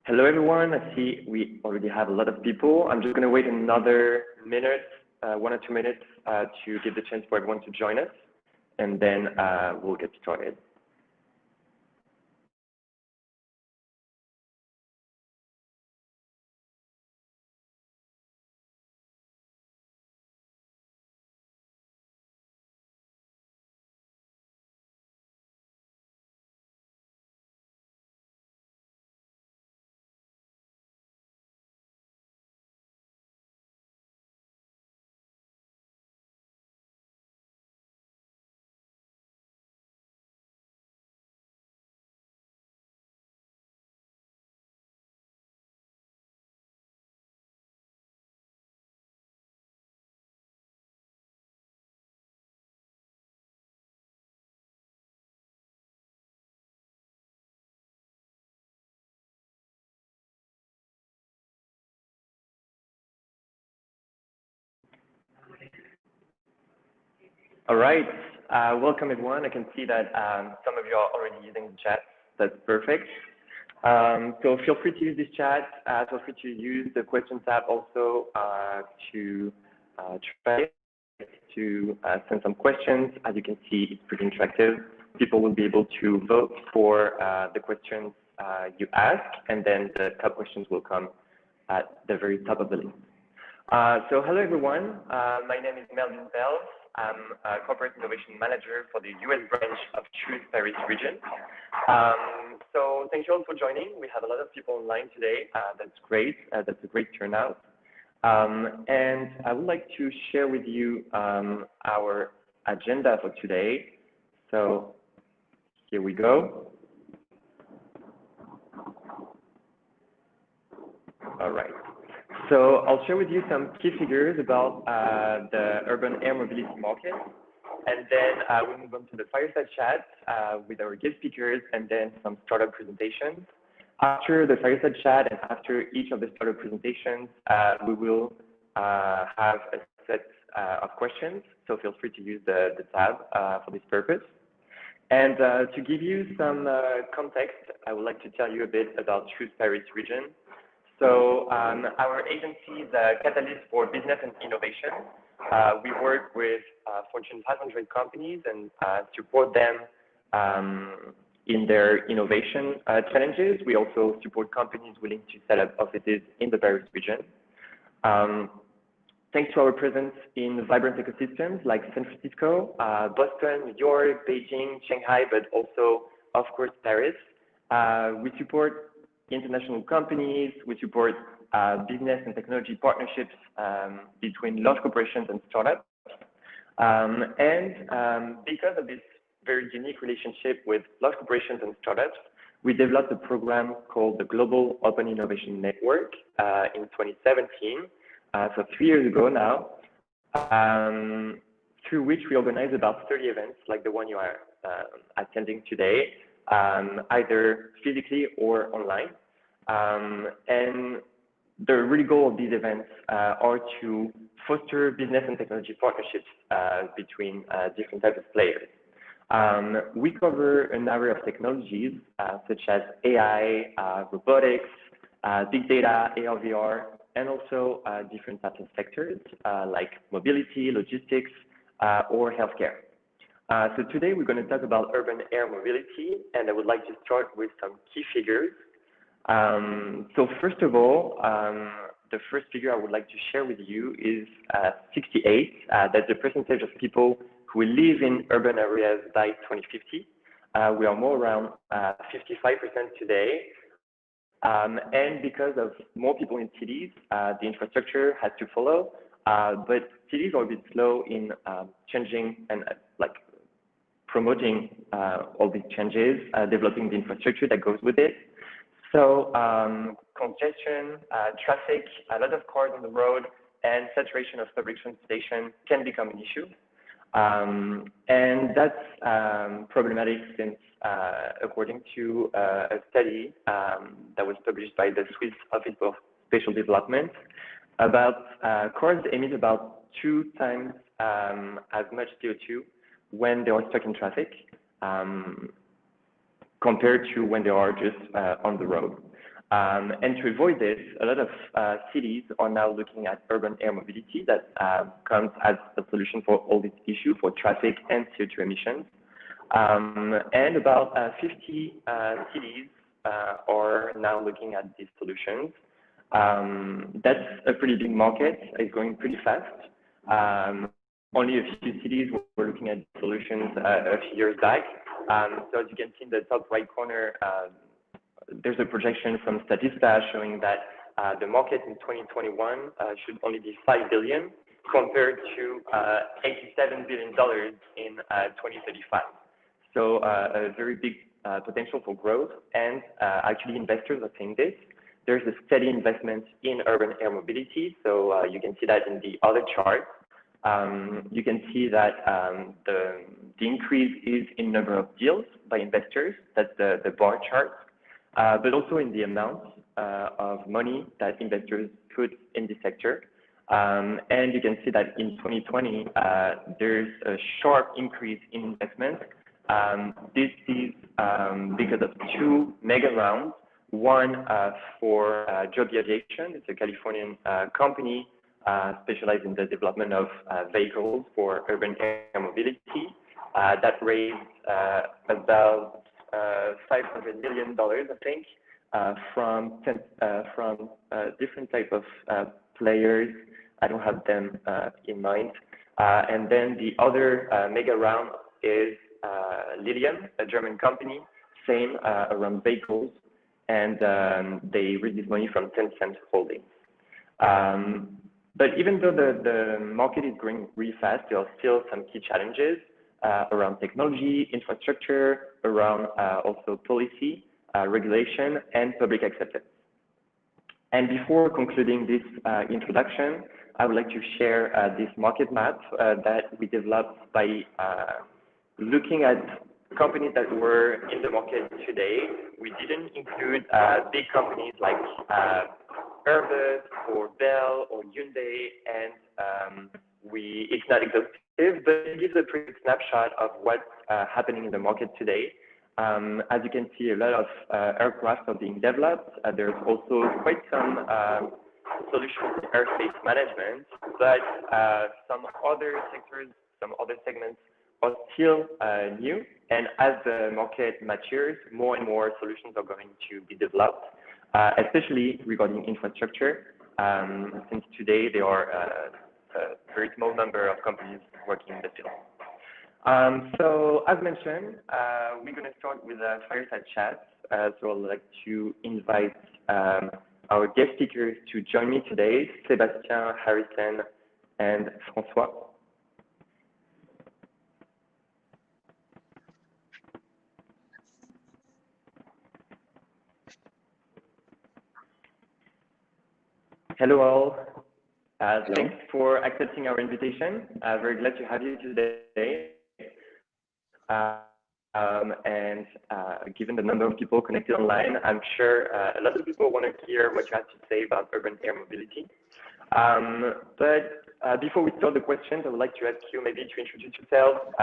Hello, everyone. I see we already have a lot of people. I'm just going to wait another minute, 1 or 2 minutes, to give the chance for everyone to join us, and then we'll get started. All right. Welcome, everyone. I can see that some of you are already using the chat. That's perfect. So feel free to use this chat. Feel free to use the question tab also to try to send some questions. As you can see, it's pretty interactive. People will be able to vote for the questions you ask, and then the top questions will come at the very top of the list. So hello, everyone. My name is Melvin Bells. I'm a Corporate Innovation Manager for the US branch of Choose Paris region. So thank you all for joining. We have a lot of people online today. That's great. That's a great turnout. And I would like to share with you our agenda for today. So here we go. All right. So I'll share with you some key figures about the urban air mobility market, and then we'll move on to the fireside chat with our guest speakers, and then some startup presentations. After the fireside chat and after each of the startup presentations, we will have a set of questions. So feel free to use the tab for this purpose. And to give you some context, I would like to tell you a bit about Choose Paris region. So our agency is a catalyst for business and innovation. We work with Fortune 500 companies and support them in their innovation challenges. We also support companies willing to set up offices in the Paris region. Thanks to our presence in vibrant ecosystems like San Francisco, Boston, New York, Beijing, Shanghai, but also, of course, Paris, we support international companies, we support business and technology partnerships between large corporations and startups. Because of this very unique relationship with large corporations and startups, we developed a program called the Global Open Innovation Network in 2017, so 3 years ago now, through which we organize about 30 events like the one you are attending today, either physically or online. And the real goal of these events are to foster business and technology partnerships between different types of players. We cover an array of technologies such as AI, robotics, big data, AR, VR, and also different types of sectors like mobility, logistics, or healthcare. So today we're going to talk about urban air mobility, and I would like to start with some key figures. So first of all, the first figure I would like to share with you is 68. That's the percentage of people who live in urban areas by 2050. We are more around 55% today. And because of more people in cities, the infrastructure has to follow. But cities are a bit slow in changing and promoting all these changes, developing the infrastructure that goes with it. So congestion, traffic, a lot of cars on the road, and saturation of public transportation can become an issue. And that's problematic since, according to a study that was published by the Swiss Office of Spatial Development, about cars emit about 2 times as much CO2 when they are stuck in traffic, compared to when they are just on the road. And to avoid this, a lot of cities are now looking at urban air mobility that comes as a solution for all these issues for traffic and CO2 emissions. And about 50 cities are now looking at these solutions. That's a pretty big market. It's going pretty fast. Only a few cities were looking at solutions a few years back. So as you can see in the top right corner, there's a projection from Statista showing that the market in 2021 should only be $5 billion compared to $87 billion in 2035. So a very big potential for growth, and actually investors are saying this. There's a steady investment in urban air mobility, so you can see that in the other chart. You can see that the increase is in number of deals by investors, that's the bar chart, but also in the amount of money that investors put in the sector. And you can see that in 2020, there's a sharp increase in investment. This is because of two mega rounds. One for Joby Aviation, it's a Californian company specialized in the development of vehicles for urban air mobility. That raised about $500 million, I think, from different type of players. I don't have them in mind. And then the other mega round is Sillion, a German company, same around vehicles, and they raised this money from Tencent Holdings. But even though the market is growing really fast, there are still some key challenges around technology, infrastructure, around also policy, regulation, and public acceptance. And before concluding this introduction, I would like to share this market map that we developed by looking at companies that were in the market today. We didn't include big companies like Airbus or Bell or Hyundai, and it's not exhaustive, but it gives a pretty snapshot of what's happening in the market today. As you can see, a lot of aircraft are being developed. There's also quite some solutions in airspace management, but some other sectors, some other segments are still new. And as the market matures, more and more solutions are going to be developed, especially regarding infrastructure. Since today, there are a very small number of companies working in the field. So as mentioned, we're going to start with a fireside chat. So I'd like to invite our guest speakers to join me today, Sébastien, Harrison, and François. Hello all. Thanks for accepting our invitation. Very glad to have you today. And given the number of people connected online, I'm sure a lot of people want to hear what you have to say about urban air mobility. But before we start the questions, I would like to ask you maybe to introduce yourself,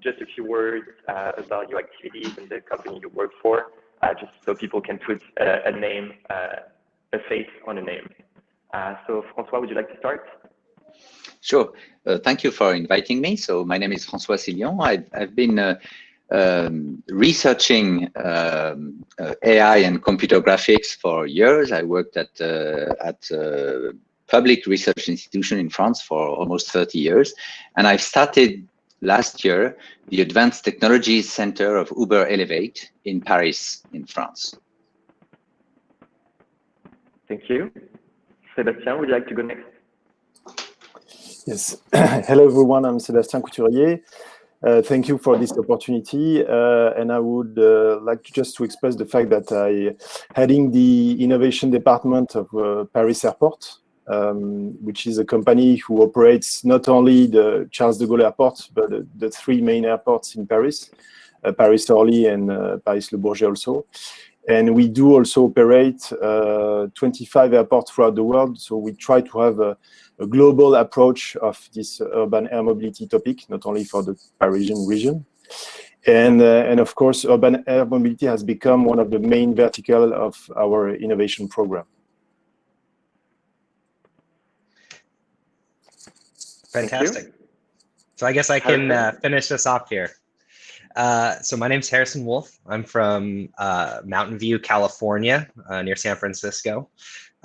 just a few words about your activities and the company you work for, just so people can put a name, a face on a name. So François, would you like to start? Sure. Thank you for inviting me. So my name is François Sillion. I've been researching AI and computer graphics for years. I worked at a public research institution in France for almost 30 years. And I started last year the Advanced Technologies Center of Uber Elevate in Paris, in France. Thank you. Sébastien, would you like to go next? Yes. Hello, everyone. I'm Sébastien Couturier. Thank you for this opportunity. And I would like to express the fact that I heading the innovation department of Paris Airport, which is a company who operates not only the Charles de Gaulle Airport, but the three main airports in Paris, Paris-Orly and Paris-Le Bourget also. And we do also operate 25 airports throughout the world. So we try to have a global approach of this urban air mobility topic, not only for the Parisian region. And of course, urban air mobility has become one of the main verticals of our innovation program. Fantastic. So I guess I can finish this off here. So my name's Harrison Wolfe. I'm from Mountain View, California, near San Francisco.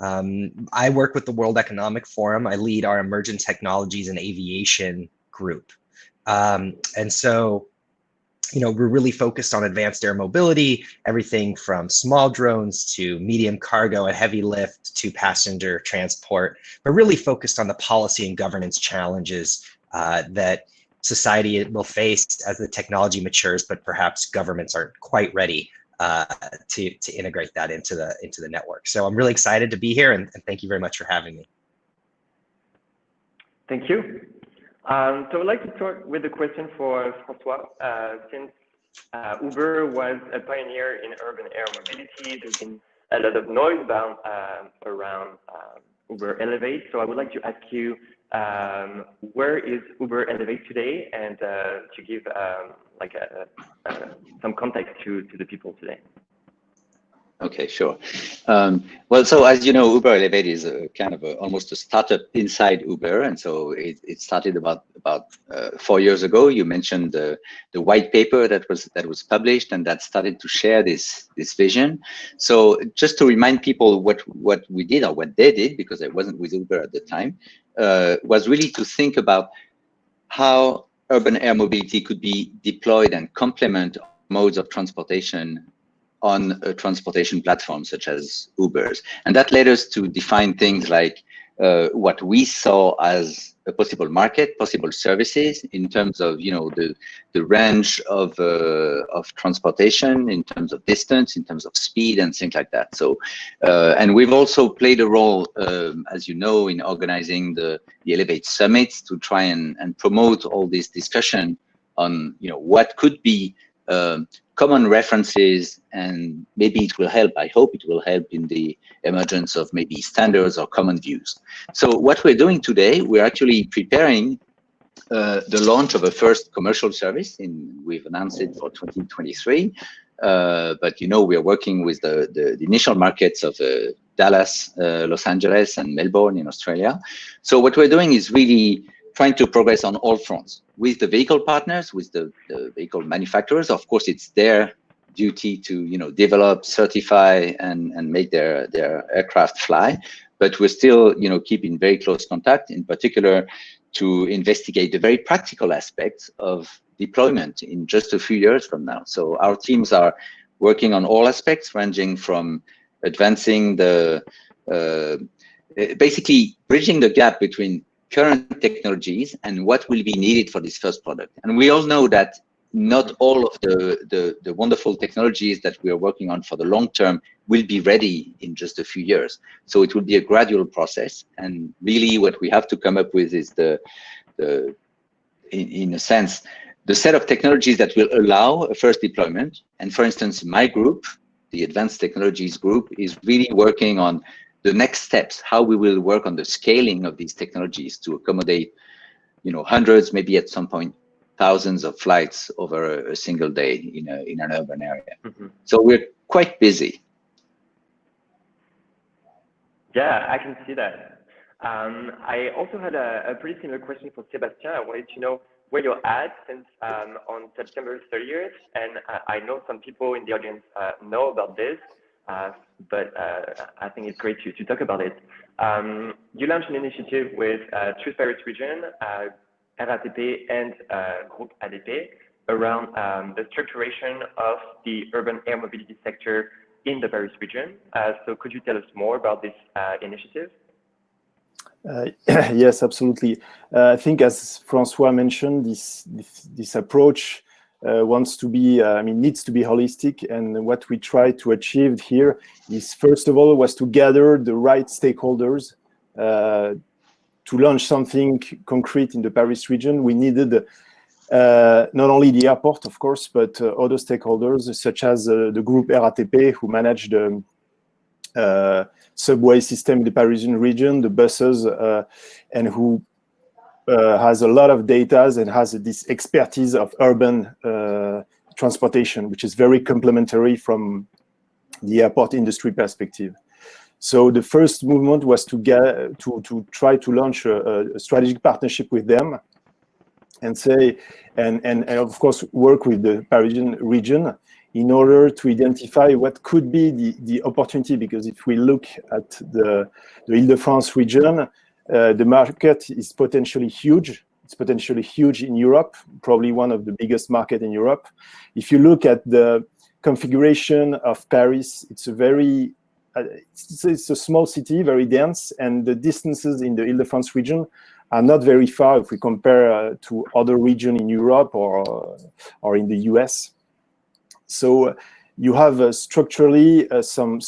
I work with the World Economic Forum. I lead our Emerging Technologies and Aviation group. And so, you know, we're really focused on advanced air mobility, everything from small drones to medium cargo and heavy lift to passenger transport, but really focused on the policy and governance challenges that society will face as the technology matures, but perhaps governments aren't quite ready to integrate that into the network. So I'm really excited to be here, and thank you very much for having me. Thank you. So I'd like to start with a question for François. Since Uber was a pioneer in urban air mobility, there's been a lot of noise around Uber Elevate. So I would like to ask you, where is Uber Elevate today, and to give some context to the people today. Okay, sure. Well, so as you know, Uber Elevate is a kind of almost a startup inside Uber, and so it started about 4 years ago. You mentioned the white paper that was published, and that started to share this vision. So just to remind people what we did or what they did, because I wasn't with Uber at the time, was really to think about how urban air mobility could be deployed and complement modes of transportation on a transportation platform such as Uber's. And that led us to define things like what we saw as a possible market, possible services in terms of, you know, the range of transportation, in terms of distance, in terms of speed and things like that. So, and we've also played a role, as you know, in organizing the Elevate summits to try and promote all this discussion on, you know, what could be common references, and maybe it will help, I hope it will help in the emergence of maybe standards or common views. So what we're doing today, we're actually preparing the launch of a first commercial service. We've announced it for 2023, but you know, we are working with the initial markets of Dallas, Los Angeles, and Melbourne in Australia. So what we're doing is really trying to progress on all fronts with the vehicle partners, with the vehicle manufacturers. Of course, it's their duty to, you know, develop, certify, and make their aircraft fly. But we're still, you know, keeping very close contact, in particular, to investigate the very practical aspects of deployment in just a few years from now. So our teams are working on all aspects, ranging from advancing basically bridging the gap between current technologies and what will be needed for this first product. And we all know that not all of the wonderful technologies that we are working on for the long term will be ready in just a few years. So it will be a gradual process. And really what we have to come up with is in a sense, the set of technologies that will allow a first deployment. And for instance, my group, the Advanced Technologies Group, is really working on the next steps, how we will work on the scaling of these technologies to accommodate, you know, hundreds, maybe at some point, thousands of flights over a single day in an urban area. Mm-hmm. So we're quite busy. Yeah, I can see that. I also had a pretty similar question for Sébastien. I wanted to know where you're at since on September 30th, and I know some people in the audience know about this. But I think it's great to talk about it. You launched an initiative with Truth Paris region, RATP, and Groupe ADP around the structuration of the urban air mobility sector in the Paris region. So could you tell us more about this initiative? Yes, absolutely. I think, as François mentioned, this approach wants to be, needs to be holistic. And what we try to achieve here is, first of all, was to gather the right stakeholders to launch something concrete in the Paris region. We needed not only the airport, of course, but other stakeholders, such as the Groupe RATP, who manage the subway system in the Parisian region, the buses, and who has a lot of data and has this expertise of urban transportation, which is very complementary from the airport industry perspective. So the first movement was to try to launch a strategic partnership with them, and say, and of course work with the Parisian region in order to identify what could be the opportunity. Because if we look at the Île-de-France region, the market is potentially huge. It's potentially huge in Europe, probably one of the biggest market in Europe. If you look at the configuration of Paris, it's a very it's a small city, very dense, and the distances in the Île-de-France region are not very far if we compare to other regions in Europe or in the US. So you have structurally some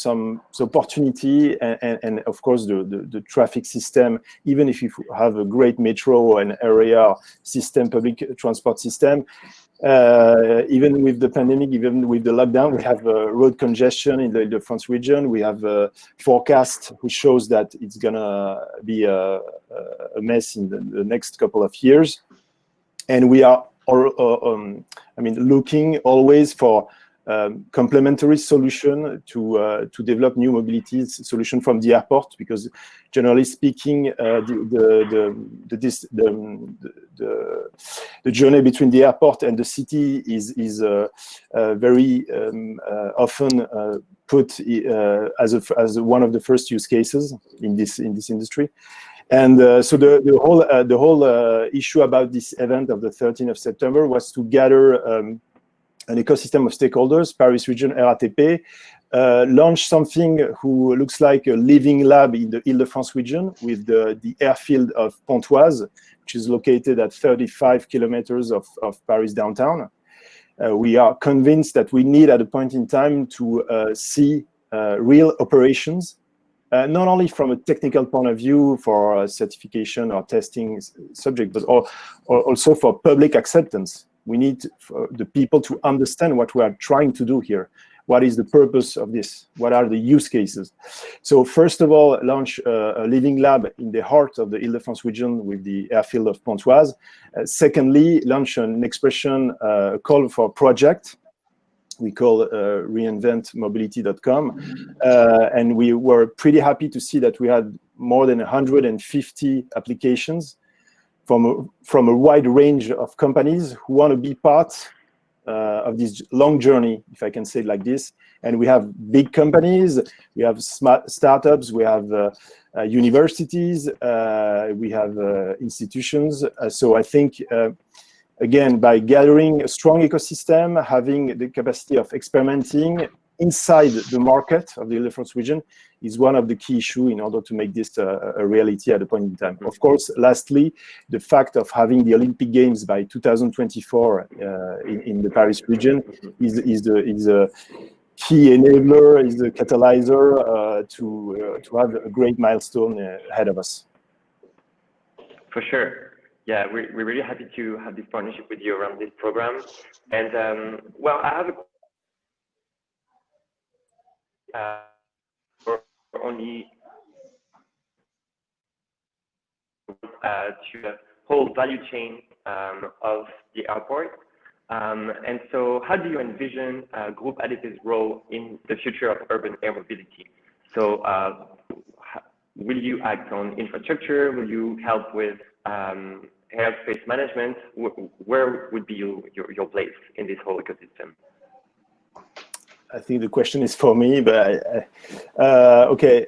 opportunity, and of course the traffic system. Even if you have a great metro and area system, public transport system, even with the pandemic, even with the lockdown, we have road congestion in the Île-de-France region. We have a forecast which shows that it's gonna be a mess in the next couple of years, and we are looking always for complementary solution to develop new mobility solution from the airport, because generally speaking, the journey between the airport and the city is very often put as one of the first use cases in this industry. And so the whole issue about this event of the 13th of September was to gather an ecosystem of stakeholders, Paris region, RATP, launch something who looks like a living lab in the Île-de-France region with the airfield of Pontoise, which is located at 35 kilometers of Paris downtown. We are convinced that we need at a point in time to see real operations, not only from a technical point of view for certification or testing subject, but also for public acceptance. We need the people to understand what we are trying to do here. What is the purpose of this? What are the use cases? So first of all, launch a living lab in the heart of the Île-de-France region with the airfield of Pontoise. Secondly, launch an expression call for project. We call reinventmobility.com. And we were pretty happy to see that we had more than 150 applications from a wide range of companies who want to be part of this long journey, if I can say it like this. And we have big companies, we have smart startups, we have universities, we have institutions. So I think, again, by gathering a strong ecosystem, having the capacity of experimenting inside the market of the Île-de-France region is one of the key issues in order to make this a reality at a point in time. Of course, lastly, the fact of having the Olympic Games by 2024 in the Paris region is a key enabler, is the catalyzer to have a great milestone ahead of us. For sure. Yeah, we're really happy to have this partnership with you around this program. And well, I have only to the whole value chain of the airport. And so how do you envision Groupe ADP's role in the future of urban air mobility? So will you act on infrastructure? Will you help with airspace management? Where would be your place in this whole ecosystem? I think the question is for me, but okay.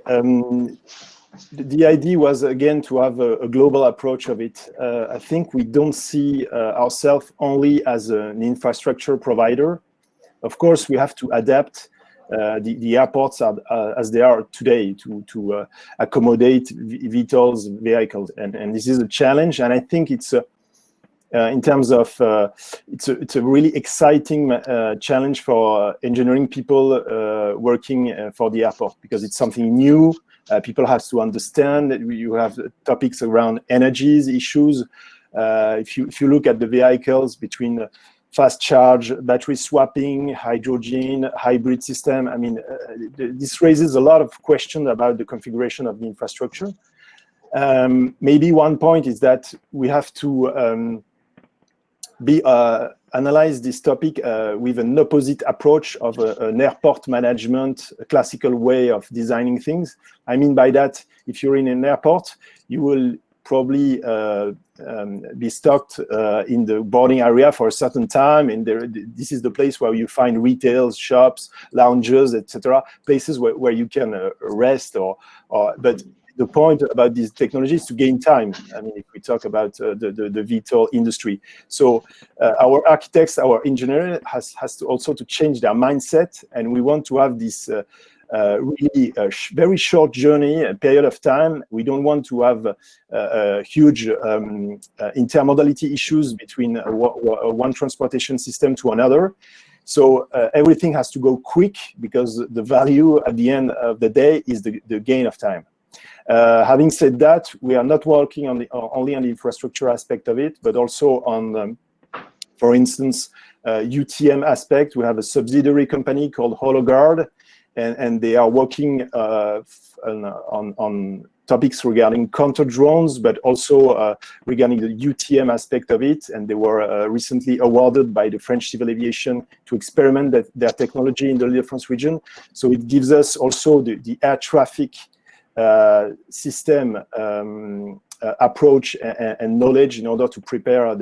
The idea was, again, to have a global approach of it. I think we don't see ourselves only as an infrastructure provider. Of course, we have to adapt the airports as they are today to accommodate vehicles, and this is a challenge. And I think it's in terms of it's a really exciting challenge for engineering people working for the airport, because it's something new. People have to understand that you have topics around energies issues. If you look at the vehicles between fast charge, battery swapping, hydrogen, hybrid system, I mean, this raises a lot of questions about the configuration of the infrastructure. Maybe one point is that we have to be analyze this topic with an opposite approach of an airport management, a classical way of designing things. I mean by that, if you're in an airport, you will probably be stocked in the boarding area for a certain time, and this is the place where you find retail shops, lounges, etc., places where you can rest. But the point about this technology is to gain time. I mean, if we talk about the VTOL industry, so our architects, our engineers has to also to change their mindset, and we want to have this. Really very short journey, a period of time. We don't want to have huge intermodality issues between one transportation system to another. So everything has to go quick, because the value at the end of the day is the gain of time. Having said that, we are not working on only on the infrastructure aspect of it, but also on, for instance, UTM aspect. We have a subsidiary company called HoloGuard, and they are working on topics regarding counter drones, but also regarding the UTM aspect of it. And they were recently awarded by the French Civil Aviation to experiment their technology in the Île-de-France region. So it gives us also the air traffic system approach and knowledge in order to prepare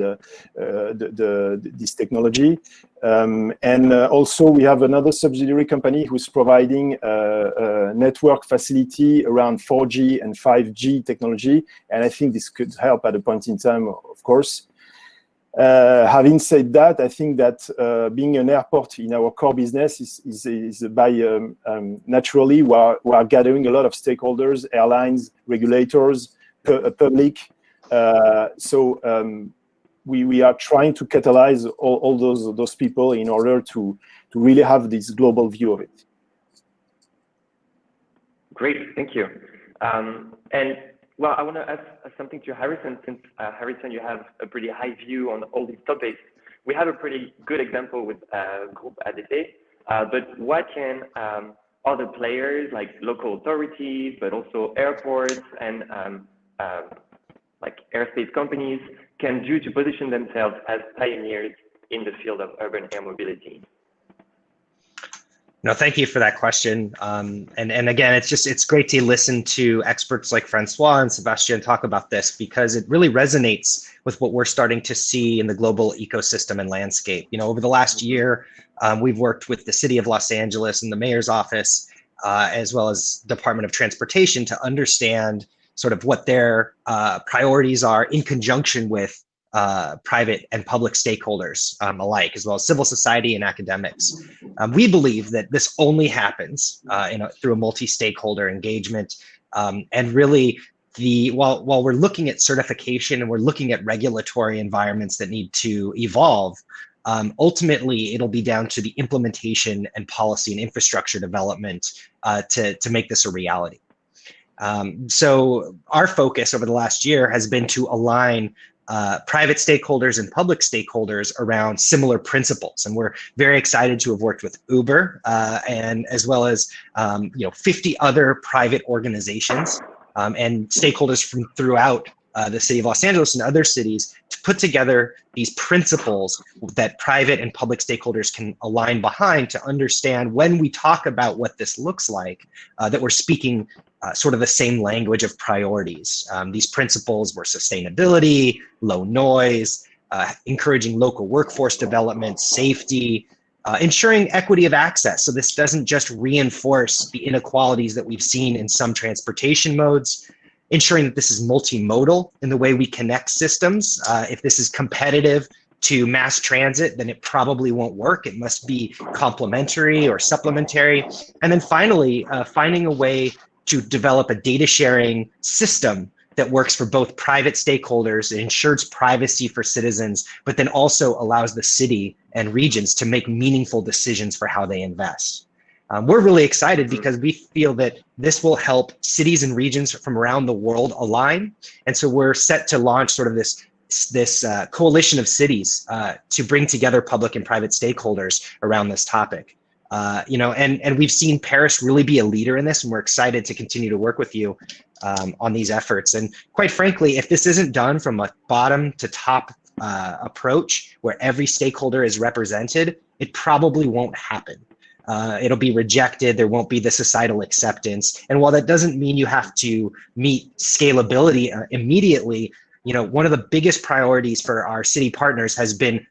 this technology. And also we have another subsidiary company who's providing a network facility around 4G and 5G technology. And I think this could help at a point in time, of course. Having said that, I think that being an airport in our core business is by naturally we are gathering a lot of stakeholders, airlines, regulators, public. So we are trying to catalyze all those people in order to really have this global view of it. Great, thank you. And well, I want to ask something to Harrison, since Harrison, you have a pretty high view on all these topics. We have a pretty good example with Groupe ATCP, but what can other players like local authorities, but also airports and like airspace companies can do to position themselves as pioneers in the field of urban air mobility? No, thank you for that question. And again, it's great to listen to experts like François and Sébastien talk about this, because it really resonates with what we're starting to see in the global ecosystem and landscape. You know, over the last year, we've worked with the City of Los Angeles and the Mayor's Office, as well as Department of Transportation, to understand sort of what their priorities are in conjunction with private and public stakeholders alike, as well as civil society and academics. We believe that this only happens through a multi-stakeholder engagement, and really while we're looking at certification and we're looking at regulatory environments that need to evolve, ultimately it'll be down to the implementation and policy and infrastructure development to make this a reality. So our focus over the last year has been to align private stakeholders and public stakeholders around similar principles, and we're very excited to have worked with Uber and as well as 50 other private organizations and stakeholders from throughout the City of Los Angeles and other cities to put together these principles that private and public stakeholders can align behind, to understand when we talk about what this looks like, that we're speaking sort of the same language of priorities. These principles were sustainability, low noise, encouraging local workforce development, safety, ensuring equity of access. So this doesn't just reinforce the inequalities that we've seen in some transportation modes, ensuring that this is multimodal in the way we connect systems. If this is competitive to mass transit, then it probably won't work. It must be complementary or supplementary. And then finally, finding a way to develop a data sharing system that works for both private stakeholders, it ensures privacy for citizens, but then also allows the city and regions to make meaningful decisions for how they invest. We're really excited because we feel that this will help cities and regions from around the world align. And so we're set to launch sort of this coalition of cities to bring together public and private stakeholders around this topic. And we've seen Paris really be a leader in this, and we're excited to continue to work with you on these efforts. And quite frankly, if this isn't done from a bottom to top approach where every stakeholder is represented, it probably won't happen. It'll be rejected. There won't be the societal acceptance. And while that doesn't mean you have to meet scalability immediately, one of the biggest priorities for our city partners has been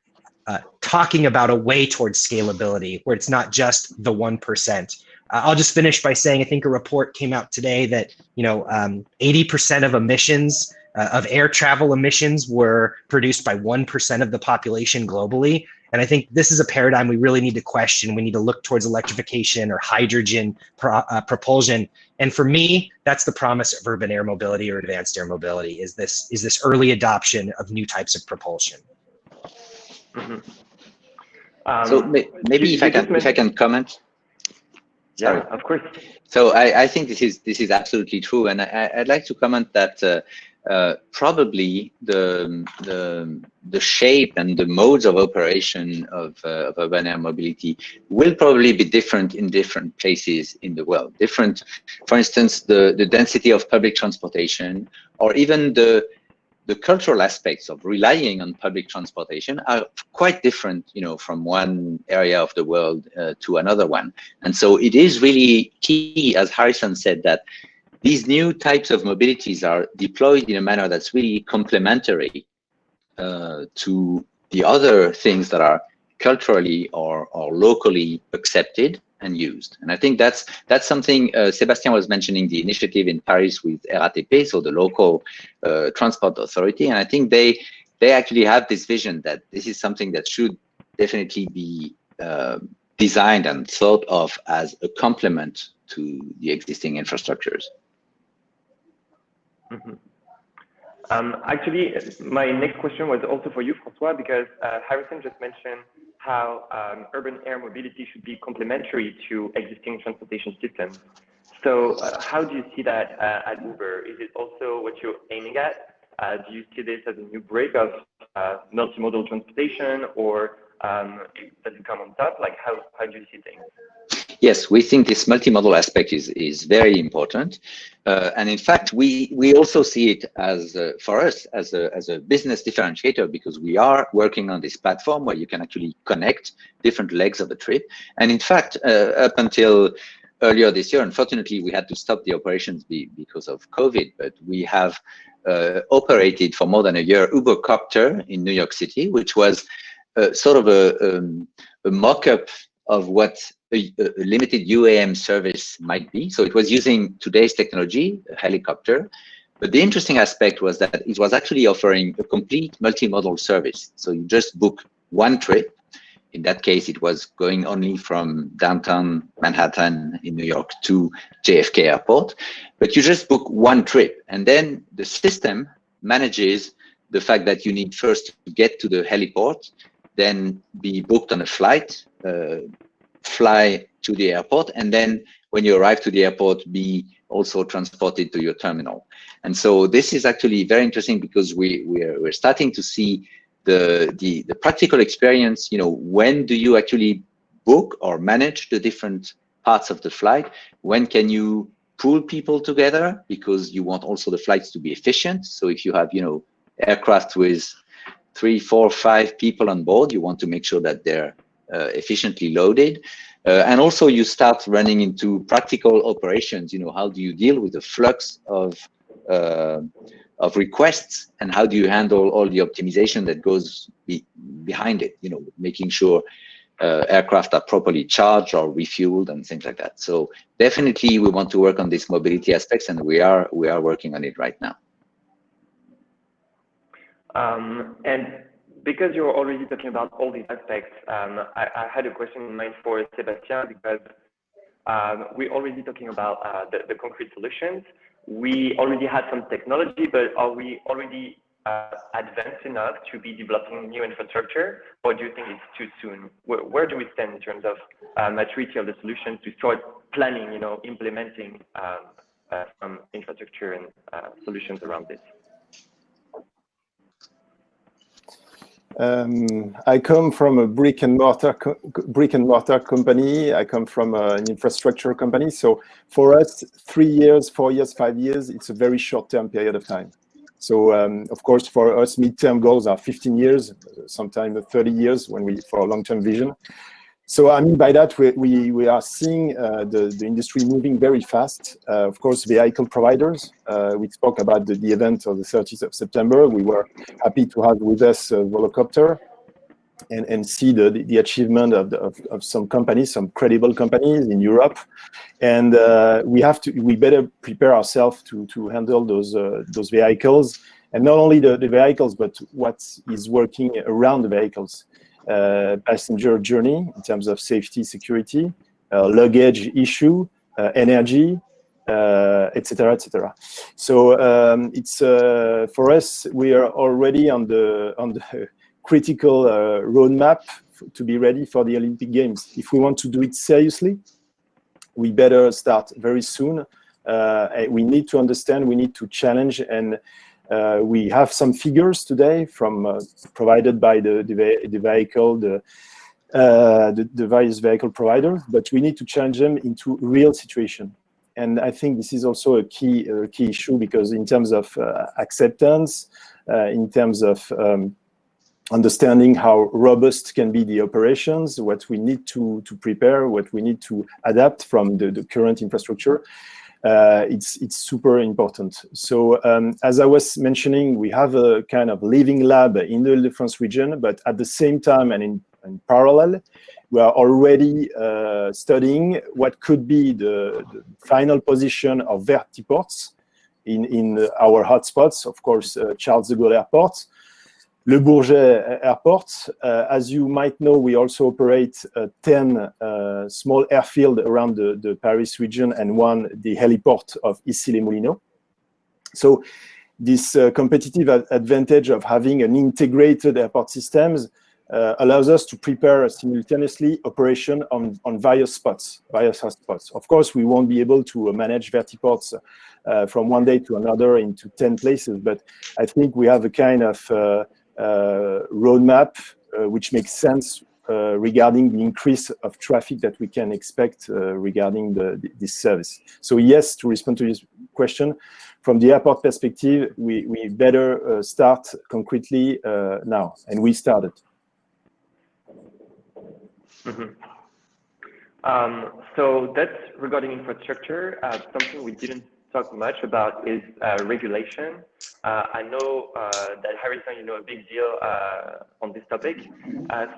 talking about a way towards scalability where it's not just the 1%. I'll just finish by saying, I think a report came out today that 80% of emissions, of air travel emissions, were produced by 1% of the population globally. And I think this is a paradigm we really need to question. We need to look towards electrification or hydrogen propulsion. And for me, that's the promise of urban air mobility or advanced air mobility, is this early adoption of new types of propulsion. Mm-hmm. So maybe if I can comment. Sorry. Yeah, of course. So I think this is absolutely true, and I'd like to comment that probably the shape and the modes of operation of urban air mobility will probably be different in different places in the world. Different, for instance, the density of public transportation, or even the cultural aspects of relying on public transportation are quite different, from one area of the world to another one. And so it is really key, as Harrison said, that these new types of mobilities are deployed in a manner that's really complementary to the other things that are culturally or locally accepted and used. And I think that's something Sébastien was mentioning, the initiative in Paris with RATP, so the local transport authority. And I think they actually have this vision that this is something that should definitely be designed and thought of as a complement to the existing infrastructures. Mm-hmm. Actually, my next question was also for you, François, because Harrison just mentioned how urban air mobility should be complementary to existing transportation systems. So how do you see that at Uber? Is it also what you're aiming at? Do you see this as a new break of multimodal transportation, or does it come on top? Like, how do you see things? Yes, we think this multimodal aspect is very important, and in fact, we also see it as for us as a business differentiator, because we are working on this platform where you can actually connect different legs of the trip. And in fact, up until earlier this year, unfortunately, we had to stop the operations because of COVID, but we have operated for more than a year Volocopter in New York City, which was sort of a mock-up of what a limited UAM service might be. So it was using today's technology, a helicopter. But the interesting aspect was that it was actually offering a complete multimodal service. So you just book one trip. In that case, it was going only from downtown Manhattan in New York to JFK Airport. But you just book one trip. And then the system manages the fact that you need first to get to the heliport, then be booked on a flight, fly to the airport, and then when you arrive to the airport, be also transported to your terminal. And so this is actually very interesting, because we're starting to see the practical experience. When do you actually book or manage the different parts of the flight? When can you pool people together, because you want also the flights to be efficient? So if you have aircraft with 3, 4, 5 people on board, you want to make sure that they're efficiently loaded. And also you start running into practical operations. How do you deal with the flux of requests, and how do you handle all the optimization that goes behind it, making sure aircraft are properly charged or refueled and things like that. So definitely we want to work on these mobility aspects, and we are working on it right now. And because you're already talking about all these aspects, I had a question in mind for Sébastien, because we're already talking about the concrete solutions. We already had some technology, but are we already advanced enough to be developing new infrastructure, or do you think it's too soon? Where do we stand in terms of maturity of the solutions to start planning, implementing some infrastructure and solutions around this? I come from a brick and mortar company. I come from an infrastructure company. So for us, 3 years, 4 years, 5 years, it's a very short-term period of time. So of course, for us, midterm goals are 15 years, sometimes 30 years for a long-term vision. So I mean by that, we are seeing the industry moving very fast. Of course, vehicle providers. We spoke about the event of the 30th of September. We were happy to have with us Volocopter and see the achievement of some companies, some credible companies in Europe. And we better prepare ourselves to handle those vehicles, and not only the vehicles, but what is working around the vehicles. Passenger journey in terms of safety, security, luggage issue, energy, etc., etc. So it's for us, we are already on the critical roadmap to be ready for the Olympic Games. If we want to do it seriously, we better start very soon. We need to understand, we need to challenge, and we have some figures today from provided by the various vehicle providers, but we need to challenge them into real situation. And I think this is also a key issue, because in terms of acceptance, in terms of understanding how robust can be the operations, what we need to prepare, what we need to adapt from the current infrastructure, it's super important. So as I was mentioning, we have a kind of living lab in the Ile-de-France region, but at the same time and in parallel, we are already studying what could be the final position of vertiports in our hotspots. Of course, Charles de Gaulle Airport, Le Bourget Airport. As you might know, we also operate 10 small airfields around the Paris region, and the heliport of Issy-les-Moulineaux. So this competitive advantage of having an integrated airport systems allows us to prepare simultaneously operation on various hotspots. Of course, we won't be able to manage vertiports from one day to another into 10 places, but I think we have a kind of roadmap which makes sense regarding the increase of traffic that we can expect regarding this service. So yes, to respond to this question, from the airport perspective, we better start concretely now, and we started. Mm-hmm. So that's regarding infrastructure. Something we didn't talk much about is regulation. I know that Harrison, you know a big deal on this topic.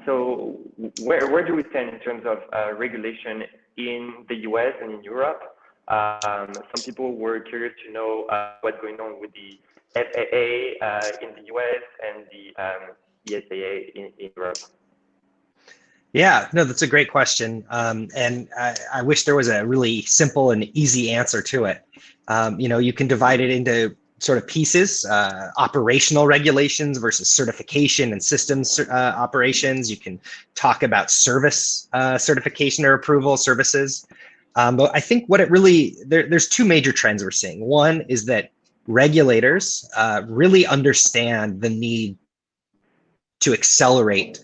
So where do we stand in terms of regulation in the US and in Europe? Some people were curious to know what's going on with the FAA in the US and the ESAA in Europe. Yeah, no, that's a great question. And I wish there was a really simple and easy answer to it. You know, you can divide it into sort of pieces, operational regulations versus certification and systems operations. You can talk about service certification or approval services. But I think what it really, there's two major trends we're seeing. One is that regulators really understand the need to accelerate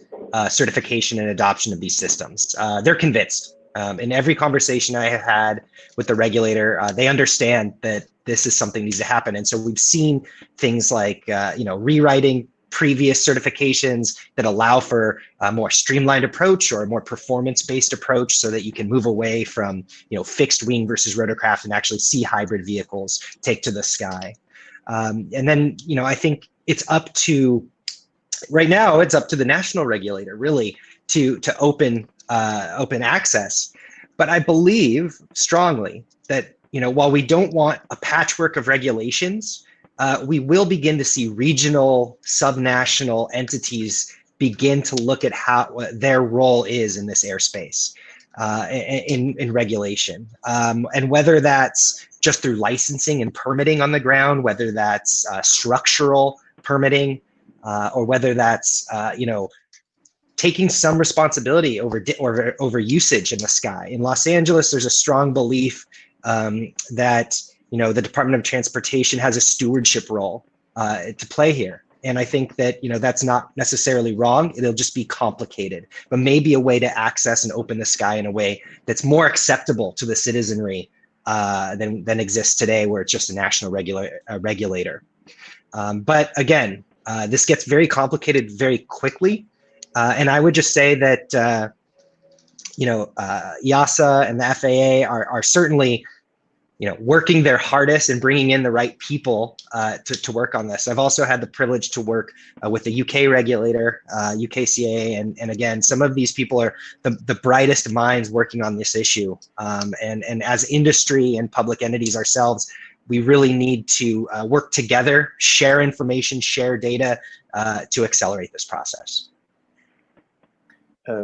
certification and adoption of these systems. They're convinced. In every conversation I have had with the regulator, they understand that this is something that needs to happen. And so we've seen things like, you know, rewriting previous certifications that allow for a more streamlined approach or a more performance-based approach, so that you can move away from, you know, fixed wing versus rotorcraft and actually see hybrid vehicles take to the sky. And then, you know, I think it's up to, right now, it's up to the national regulator really to open access. But I believe strongly that, you know, while we don't want a patchwork of regulations, we will begin to see regional, subnational entities begin to look at what their role is in this airspace in regulation. And whether that's just through licensing and permitting on the ground, whether that's structural permitting, or whether that's you know, taking some responsibility over usage in the sky. In Los Angeles, there's a strong belief that, you know, the Department of Transportation has a stewardship role to play here. And I think that, you know, that's not necessarily wrong. It'll just be complicated, but maybe a way to access and open the sky in a way that's more acceptable to the citizenry than exists today, where it's just a national regulator. But again, this gets very complicated very quickly. And I would just say that, EASA and the FAA are certainly, working their hardest and bringing in the right people to work on this. I've also had the privilege to work with the UK regulator, UKCA, and again, some of these people are the brightest minds working on this issue. And as industry and public entities ourselves, we really need to work together, share information, share data to accelerate this process.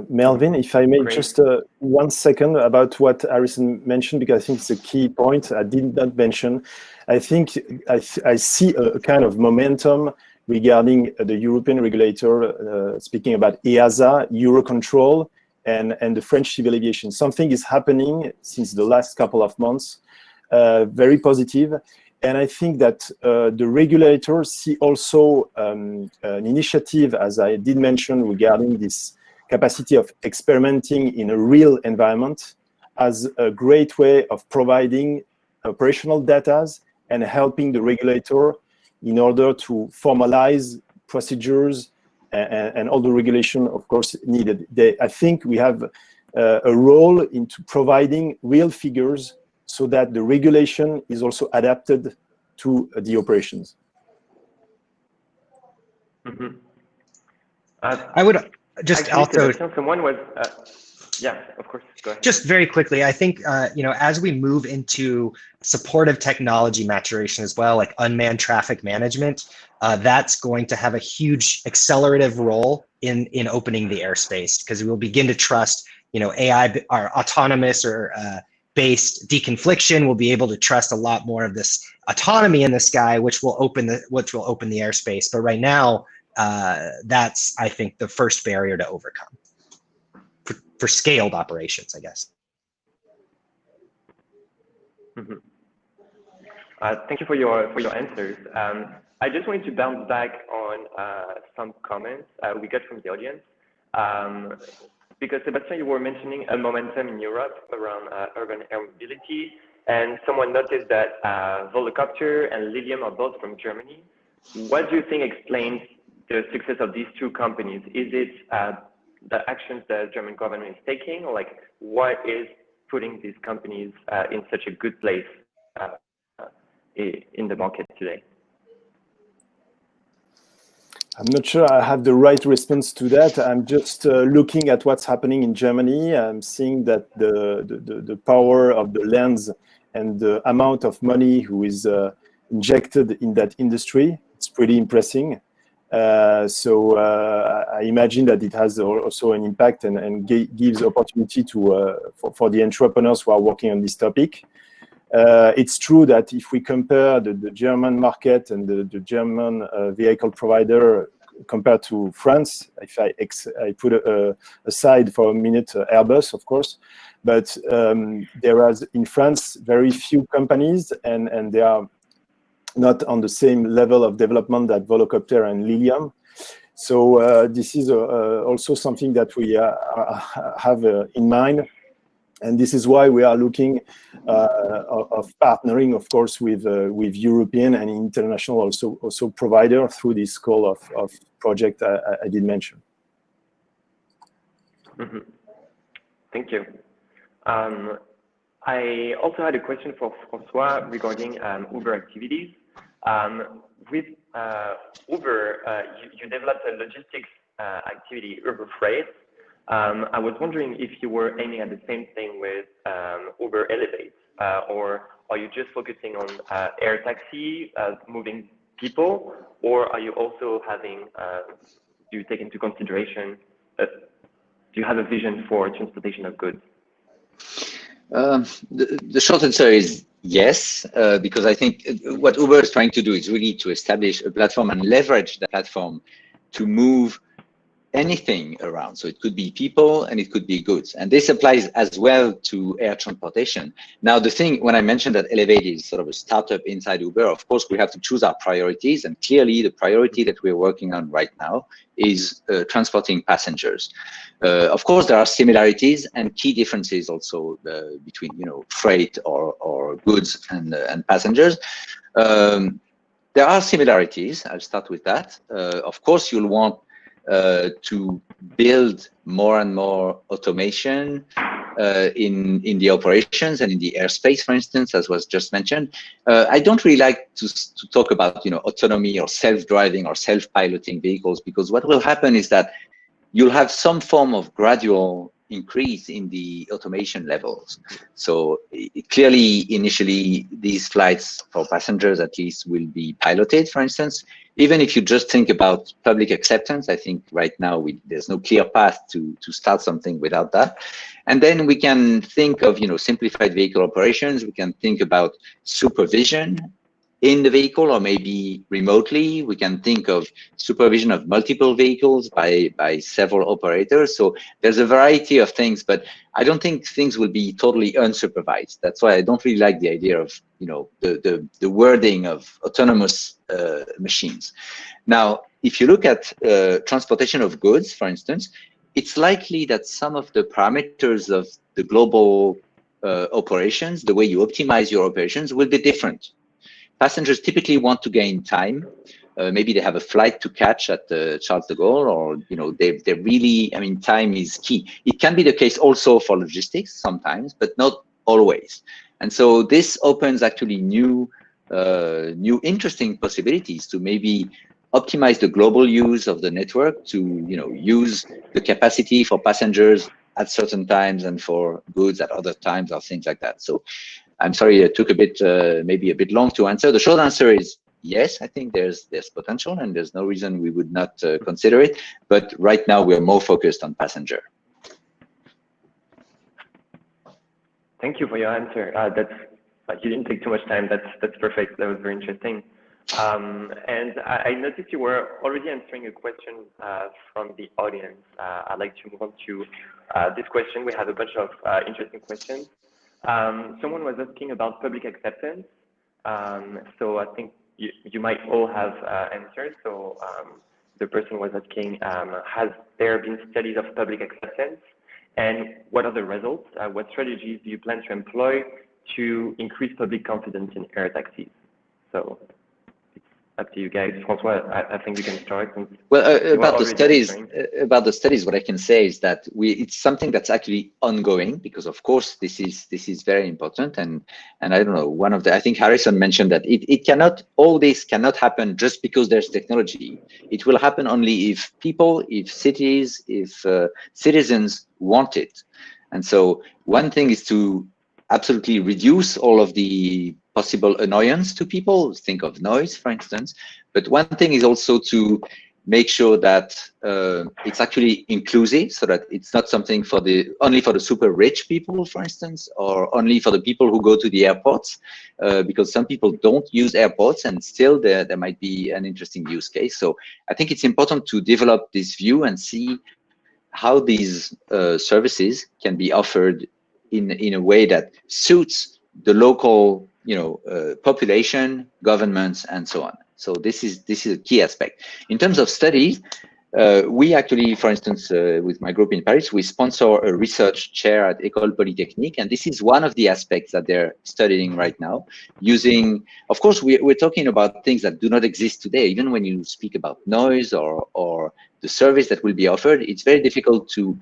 Melvin, if I may, Great. just 1 second about what Harrison mentioned, because I think it's a key point I did not mention. I think I see a kind of momentum regarding the European regulator, speaking about EASA, Eurocontrol, and the French civil aviation. Something is happening since the last couple of months, very positive. And I think that the regulators see also an initiative, as I did mention, regarding this capacity of experimenting in a real environment as a great way of providing operational data and helping the regulator in order to formalize procedures and all the regulation, of course, needed. I think we have a role into providing real figures so that the regulation is also adapted to the operations. Mm-hmm. I would just actually, someone was, yeah, of course, go ahead. Just very quickly, I think, as we move into supportive technology maturation as well, like unmanned traffic management, that's going to have a huge accelerative role in opening the airspace, because we will begin to trust, AI or autonomous or based deconfliction. We'll be able to trust a lot more of this autonomy in the sky, which will open the airspace. But right now, that's, I think, the first barrier to overcome for scaled operations, I guess. Mm-hmm. Thank you for your answers. I just wanted to bounce back on some comments we got from the audience. Because Sébastien, you were mentioning a momentum in Europe around urban air mobility, and someone noted that Volocopter and Sillion are both from Germany. What do you think explains the success of these two companies? Is it the actions the German government is taking, or like what is putting these companies in such a good place in the market today? I'm not sure I have the right response to that. I'm just looking at what's happening in Germany. I'm seeing that the power of the lens and the amount of money who is injected in that industry, it's pretty impressive. So I imagine that it has also an impact and gives opportunity to for the entrepreneurs who are working on this topic. It's true that if we compare the German market and the German vehicle provider compared to France, if I put aside for a minute Airbus, of course, but there are in France very few companies, and they are not on the same level of development that Volocopter and Sillion. So this is also something that we have in mind. And this is why we are looking of partnering, of course, with European and international also provider through this call of project I did mention. Mm-hmm. Thank you. I also had a question for François regarding Uber activities. With Uber, you developed a logistics activity, Uber Freight. I was wondering if you were aiming at the same thing with Uber Elevate, or are you just focusing on air taxi, moving people, or are you also having, do you take into consideration, do you have a vision for transportation of goods? The short answer is yes, because I think what Uber is trying to do is really to establish a platform and leverage the platform to move anything around. So it could be people and it could be goods. And this applies as well to air transportation. Now, the thing, when I mentioned that Elevate is sort of a startup inside Uber, of course, we have to choose our priorities. And clearly, the priority that we're working on right now is transporting passengers. Of course, there are similarities and key differences also between, freight or goods and passengers. there are similarities. I'll start with that. Of course, you'll want to build more and more automation in the operations and in the airspace, for instance, as was just mentioned. I don't really like to talk about autonomy or self-driving or self-piloting vehicles, because what will happen is that you'll have some form of gradual increase in the automation levels. So clearly, initially, these flights for passengers at least will be piloted, for instance. Even if you just think about public acceptance, I think right now there's no clear path to start something without that. And then we can think of simplified vehicle operations. We can think about supervision in the vehicle or maybe remotely. We can think of supervision of multiple vehicles by several operators. So there's a variety of things, but I don't think things will be totally unsupervised. That's why I don't really like the idea of the wording of autonomous machines. Now, if you look at transportation of goods, for instance, it's likely that some of the parameters of the global operations, the way you optimize your operations, will be different. Passengers typically want to gain time. Maybe they have a flight to catch at Charles de Gaulle, or they really, time is key. It can be the case also for logistics sometimes, but not always. And so this opens actually new interesting possibilities to maybe optimize the global use of the network, to use the capacity for passengers at certain times and for goods at other times, or things like that. So I'm sorry it took a bit, maybe a bit long to answer. The short answer is yes, I think there's potential, and there's no reason we would not consider it. But right now we're more focused on passenger. Thank you for your answer. You didn't take too much time. That's perfect. That was very interesting. And I noticed you were already answering a question from the audience. I'd like to move on to this question. We have a bunch of interesting questions. Someone was asking about public acceptance. So I think you might all have answers. So the person was asking, has there been studies of public acceptance? And what are the results? What strategies do you plan to employ to increase public confidence in air taxis? So it's up to you guys. François, I think you can start. Well, about the studies, what I can say is that it's something that's actually ongoing, because of course this is very important. And I don't know, I think Harrison mentioned that all this cannot happen just because there's technology. It will happen only if people, if cities, if citizens want it. And so one thing is to absolutely reduce all of the possible annoyance to people. Think of noise, for instance. But one thing is also to make sure that it's actually inclusive, so that it's not something only for the super rich people, for instance, or only for the people who go to the airports, because some people don't use airports, and still there might be an interesting use case. So I think it's important to develop this view and see how these services can be offered in a way that suits the local population, governments, and so on. So this is a key aspect. In terms of studies, we actually, for instance, with my group in Paris, we sponsor a research chair at École Polytechnique, and this is one of the aspects that they're studying right now. Using, of course, we're talking about things that do not exist today. Even when you speak about noise or the service that will be offered, it's very difficult to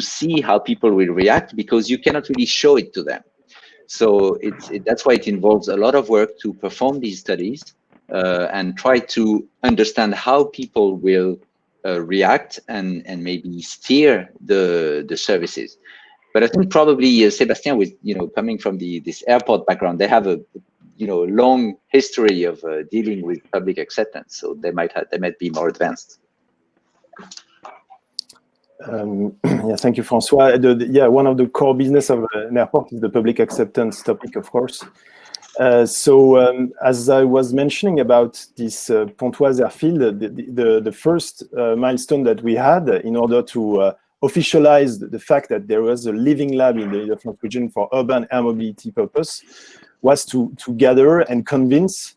see how people will react, because you cannot really show it to them. So that's why it involves a lot of work to perform these studies and try to understand how people will react and maybe steer the services. But I think probably Sébastien, with coming from this airport background, they have a long history of dealing with public acceptance, so they might be more advanced. Yeah, thank you, François. One of the core business of an airport is the public acceptance topic, of course. So as I was mentioning about this Pontoise airfield, the first milestone that we had in order to officialize the fact that there was a living lab in the Île-de-France region for urban air mobility purpose was to gather and convince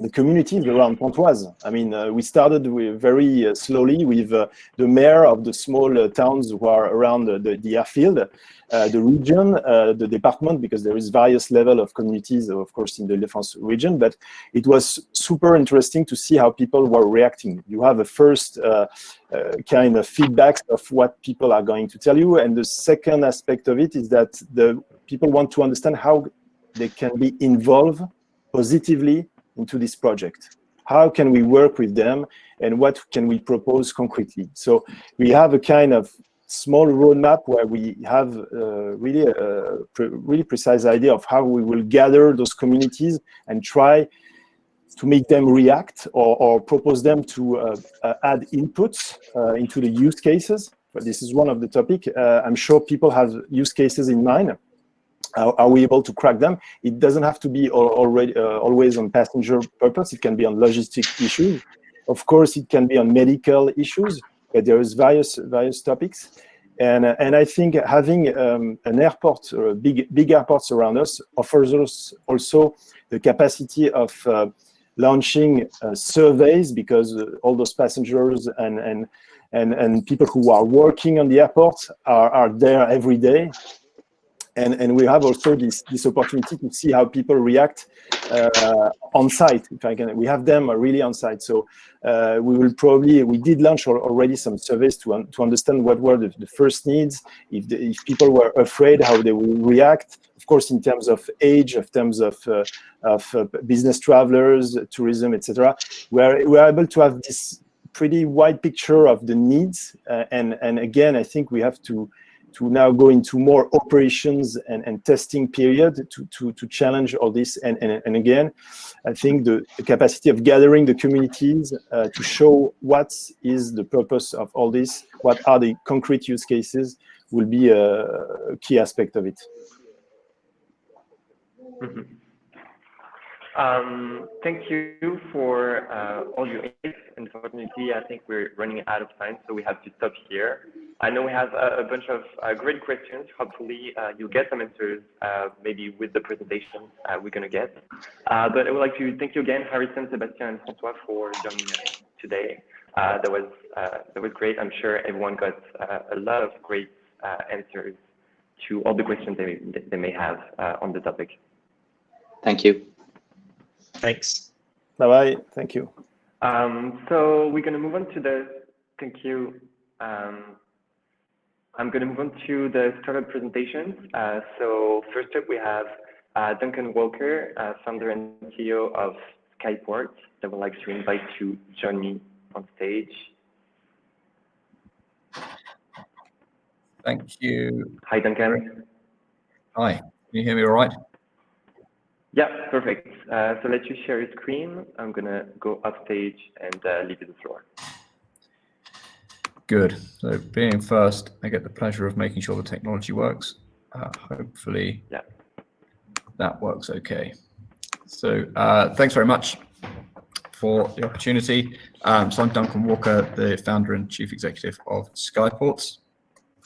the communities around Pontoise. I mean, we started very slowly with the mayor of the small towns who are around the airfield, the region, the department, because there is various level of communities, of course, in the Défense region. But it was super interesting to see how people were reacting. You have a first kind of feedback of what people are going to tell you, and the second aspect of it is that the people want to understand how they can be involved positively into this project. How can we work with them, and what can we propose concretely? So we have a kind of small roadmap where we have really a really precise idea of how we will gather those communities and try to make them react or propose them to add inputs into the use cases. But this is one of the topics. I'm sure people have use cases in mind. Are we able to crack them? It doesn't have to be always on passenger purpose. It can be on logistic issues. Of course, it can be on medical issues, but there is various topics. And I think having an airport or big airports around us offers us also the capacity of launching surveys, because all those passengers and people who are working on the airport are there every day. And we have also this opportunity to see how people react on site. If I can, we have them really on site. So we did launch already some surveys to understand what were the first needs. If people were afraid, how they will react. Of course, in terms of age, in terms of business travelers, tourism, etc. We're able to have this pretty wide picture of the needs. And again, I think we have to now go into more operations and testing period to challenge all this. And again, I think the capacity of gathering the communities to show what is the purpose of all this, what are the concrete use cases, will be a key aspect of it. Mm-hmm. Thank you for all your input. Unfortunately, I think we're running out of time, so we have to stop here. I know we have a bunch of great questions. Hopefully, you'll get some answers, maybe with the presentation we're going to get. But I would like to thank you again, Harrison, Sébastien, and François, for joining us today. That was great. I'm sure everyone got a lot of great answers to all the questions they may have on the topic. Thank you. Thanks. Bye-bye. Thank you. So we're going to move on to the, thank you. I'm going to move on to the startup presentations. So first up, we have Duncan Walker, founder and CEO of Skyports, that would like to invite to join me on stage. Thank you. Hi, Duncan. Hi, can you hear me all right? Yeah, perfect. So let you share your screen. I'm going to go off stage and leave you the floor. Good. So being first, I get the pleasure of making sure the technology works. Hopefully that works okay. So thanks very much for the opportunity. So I'm Duncan Walker, the founder and chief executive of Skyports.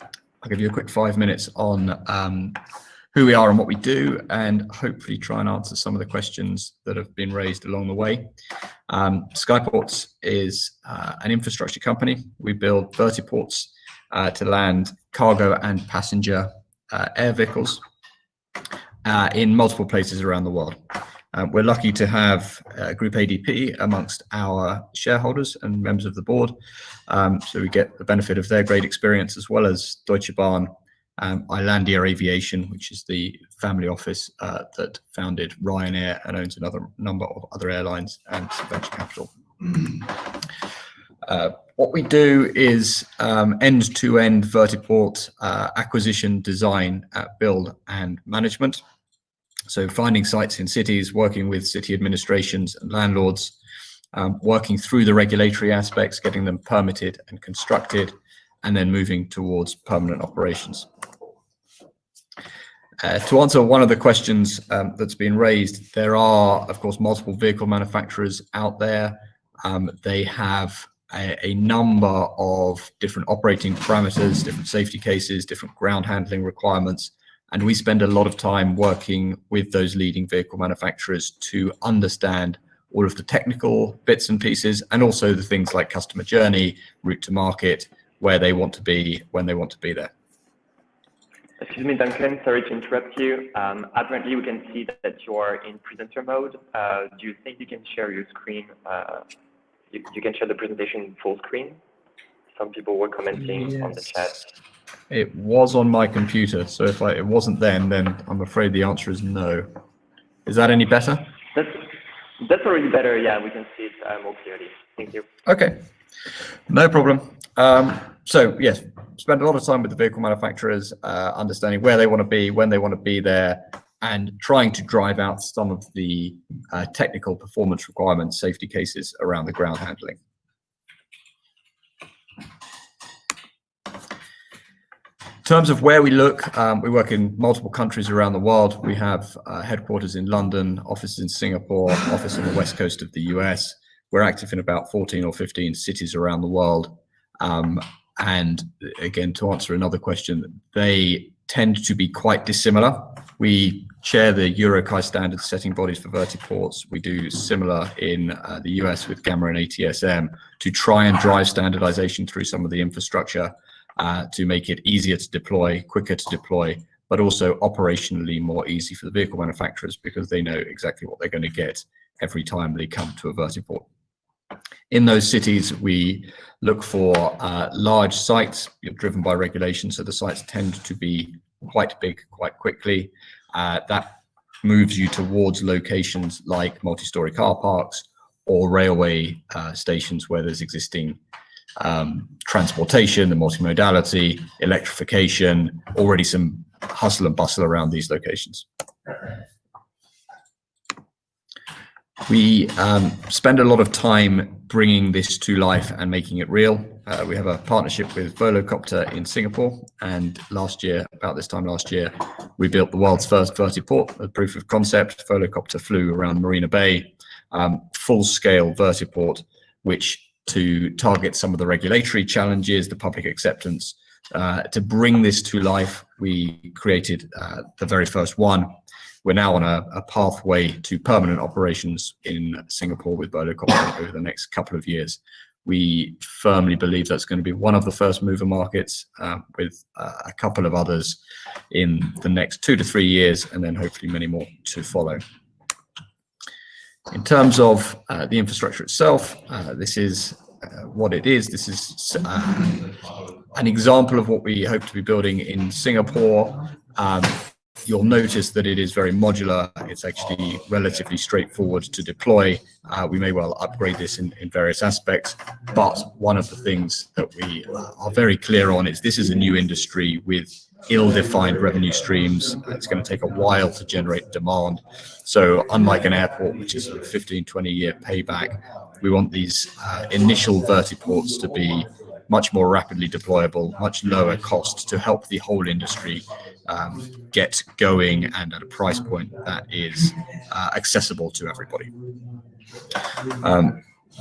I'll give you a quick 5 minutes on who we are and what we do, and hopefully try and answer some of the questions that have been raised along the way. Skyports is an infrastructure company. We build vertiports to land cargo and passenger air vehicles in multiple places around the world. We're lucky to have Groupe ADP amongst our shareholders and members of the board. So we get the benefit of their great experience, as well as Deutsche Bahn, Icelandair Aviation, which is the family office that founded Ryanair and owns another number of other airlines, and some venture capital. What we do is end-to-end vertiport acquisition, design, build, and management. So finding sites in cities, working with city administrations and landlords, working through the regulatory aspects, getting them permitted and constructed, and then moving towards permanent operations. To answer one of the questions that's been raised, there are, of course, multiple vehicle manufacturers out there. They have a number of different operating parameters, different safety cases, different ground handling requirements, and we spend a lot of time working with those leading vehicle manufacturers to understand all of the technical bits and pieces, and also the things like customer journey, route to market, where they want to be, when they want to be there. Excuse me, Duncan, sorry to interrupt you. Apparently, we can see that you are in presenter mode. Do you think you can share your screen? You can share the presentation full screen? Some people were commenting on the chat. It was on my computer, so if it wasn't then I'm afraid the answer is no. Is that any better? That's already better. Yeah, we can see it more clearly. Thank you. Okay, no problem. So yes, spend a lot of time with the vehicle manufacturers, understanding where they want to be, when they want to be there, and trying to drive out some of the technical performance requirements, safety cases around the ground handling. In terms of where we look, we work in multiple countries around the world. We have headquarters in London, offices in Singapore, office on the west coast of the US. We're active in about 14 or 15 cities around the world. And again, to answer another question, they tend to be quite dissimilar. We share the Eurokai standard setting bodies for vertiports. We do similar in the US with Gamma and ATSM to try and drive standardization through some of the infrastructure to make it easier to deploy, quicker to deploy, but also operationally more easy for the vehicle manufacturers because they know exactly what they're going to get every time they come to a vertiport. In those cities, we look for large sites driven by regulation, so the sites tend to be quite big quite quickly. That moves you towards locations like multi-story car parks or railway stations where there's existing transportation, the multimodality, electrification, already some hustle and bustle around these locations. We spend a lot of time bringing this to life and making it real. We have a partnership with Volocopter in Singapore, and last year, about this time last year, we built the world's first vertiport, a proof of concept. Volocopter flew around Marina Bay, full-scale vertiport, which to target some of the regulatory challenges, the public acceptance. To bring this to life, we created the very first one. We're now on a pathway to permanent operations in Singapore with Volocopter over the next couple of years. We firmly believe that's going to be one of the first mover markets with a couple of others in the next 2 to 3 years, and then hopefully many more to follow. In terms of the infrastructure itself, this is what it is. This is an example of what we hope to be building in Singapore. You'll notice that it is very modular. It's actually relatively straightforward to deploy. We may well upgrade this in various aspects, but one of the things that we are very clear on is this is a new industry with ill-defined revenue streams. It's going to take a while to generate demand. So unlike an airport, which is a 15, 20-year payback, we want these initial vertiports to be much more rapidly deployable, much lower cost to help the whole industry get going and at a price point that is accessible to everybody.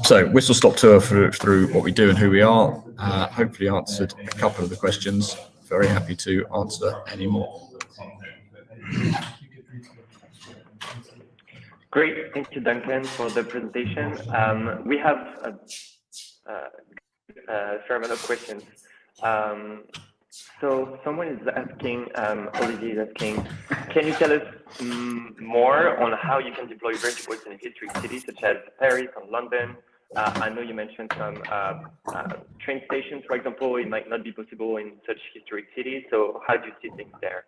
So whistle stop tour through what we do and who we are. Hopefully answered a couple of the questions. Very happy to answer any more. Great, thank you, Duncan, for the presentation. We have a fair amount of questions. So someone is asking, Olivier is asking, can you tell us more on how you can deploy vertiports in a historic city such as Paris or London? I know you mentioned some train stations, for example. It might not be possible in such historic cities. So how do you see things there?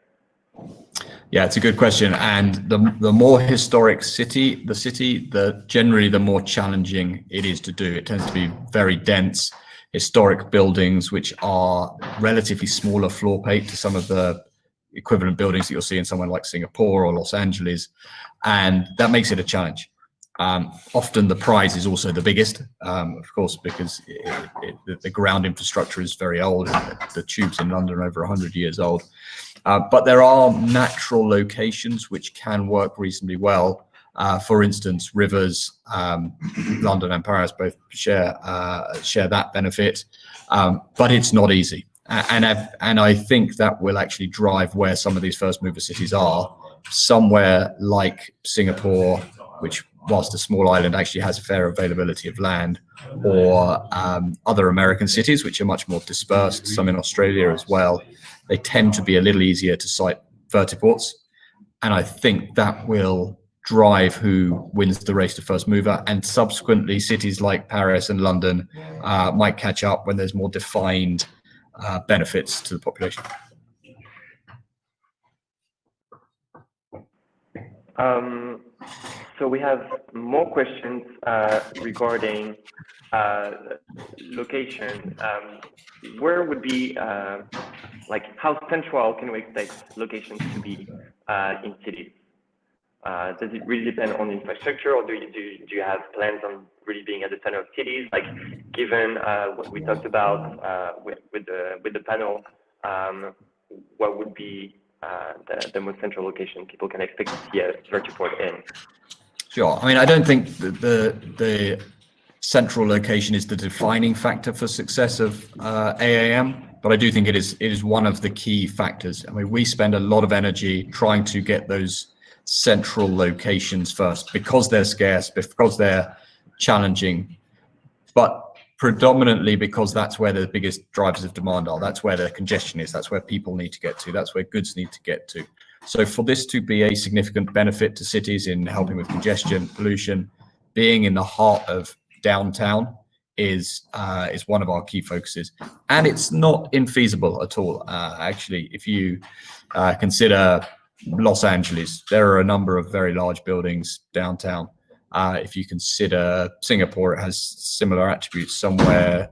Yeah, it's a good question. And the more historic the city, generally the more challenging it is to do. It tends to be very dense, historic buildings, which are relatively smaller floor plate to some of the equivalent buildings that you'll see in somewhere like Singapore or Los Angeles. And that makes it a challenge. Often the prize is also the biggest, of course, because the ground infrastructure is very old. The tubes in London are over 100 years old. But there are natural locations which can work reasonably well. For instance, rivers, London and Paris both share that benefit, but it's not easy. And I think that will actually drive where some of these first mover cities are. Somewhere like Singapore, which whilst a small island actually has fair availability of land, or other American cities, which are much more dispersed, some in Australia as well, they tend to be a little easier to site vertiports. And I think that will drive who wins the race to first mover, and subsequently cities like Paris and London might catch up when there's more defined benefits to the population. So we have more questions regarding location. Where would be, like, how central can we expect locations to be in cities? Does it really depend on infrastructure, or do you have plans on really being at the center of cities? Like, given what we talked about with the panel, what would be the most central location people can expect to see a vertiport in? Sure. I mean, I don't think the central location is the defining factor for success of AAM, but I do think it is one of the key factors. I mean, we spend a lot of energy trying to get those central locations first, because they're scarce, because they're challenging, but predominantly because that's where the biggest drivers of demand are. That's where the congestion is. That's where people need to get to. That's where goods need to get to. So for this to be a significant benefit to cities in helping with congestion, pollution, being in the heart of downtown is one of our key focuses. And it's not infeasible at all. Actually, if you consider Los Angeles, there are a number of very large buildings downtown. If you consider Singapore, it has similar attributes. Somewhere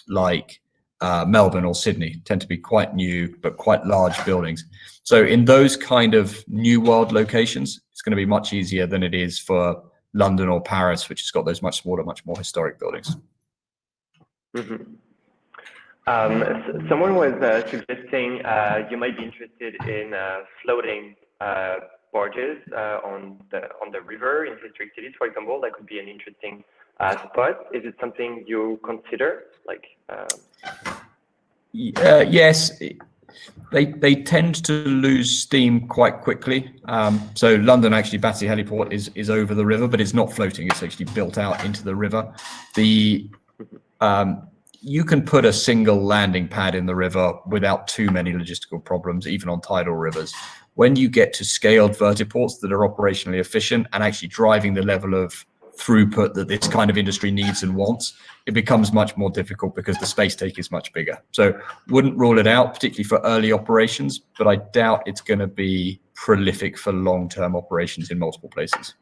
like Melbourne or Sydney tend to be quite new, but quite large buildings. So in those kind of new world locations, it's going to be much easier than it is for London or Paris, which has got those much smaller, much more historic buildings. Mm-hmm. Someone was suggesting you might be interested in floating barges on the river in historic cities, for example. That could be an interesting spot. Is it something you consider? Like, yes, they tend to lose steam quite quickly. So London, actually, Battersea Heliport is over the river, but it's not floating. It's actually built out into the river. You can put a single landing pad in the river without too many logistical problems, even on tidal rivers. When you get to scaled vertiports that are operationally efficient and actually driving the level of throughput that this kind of industry needs and wants, it becomes much more difficult because the space take is much bigger. So wouldn't rule it out, particularly for early operations, but I doubt it's going to be prolific for long-term operations in multiple places.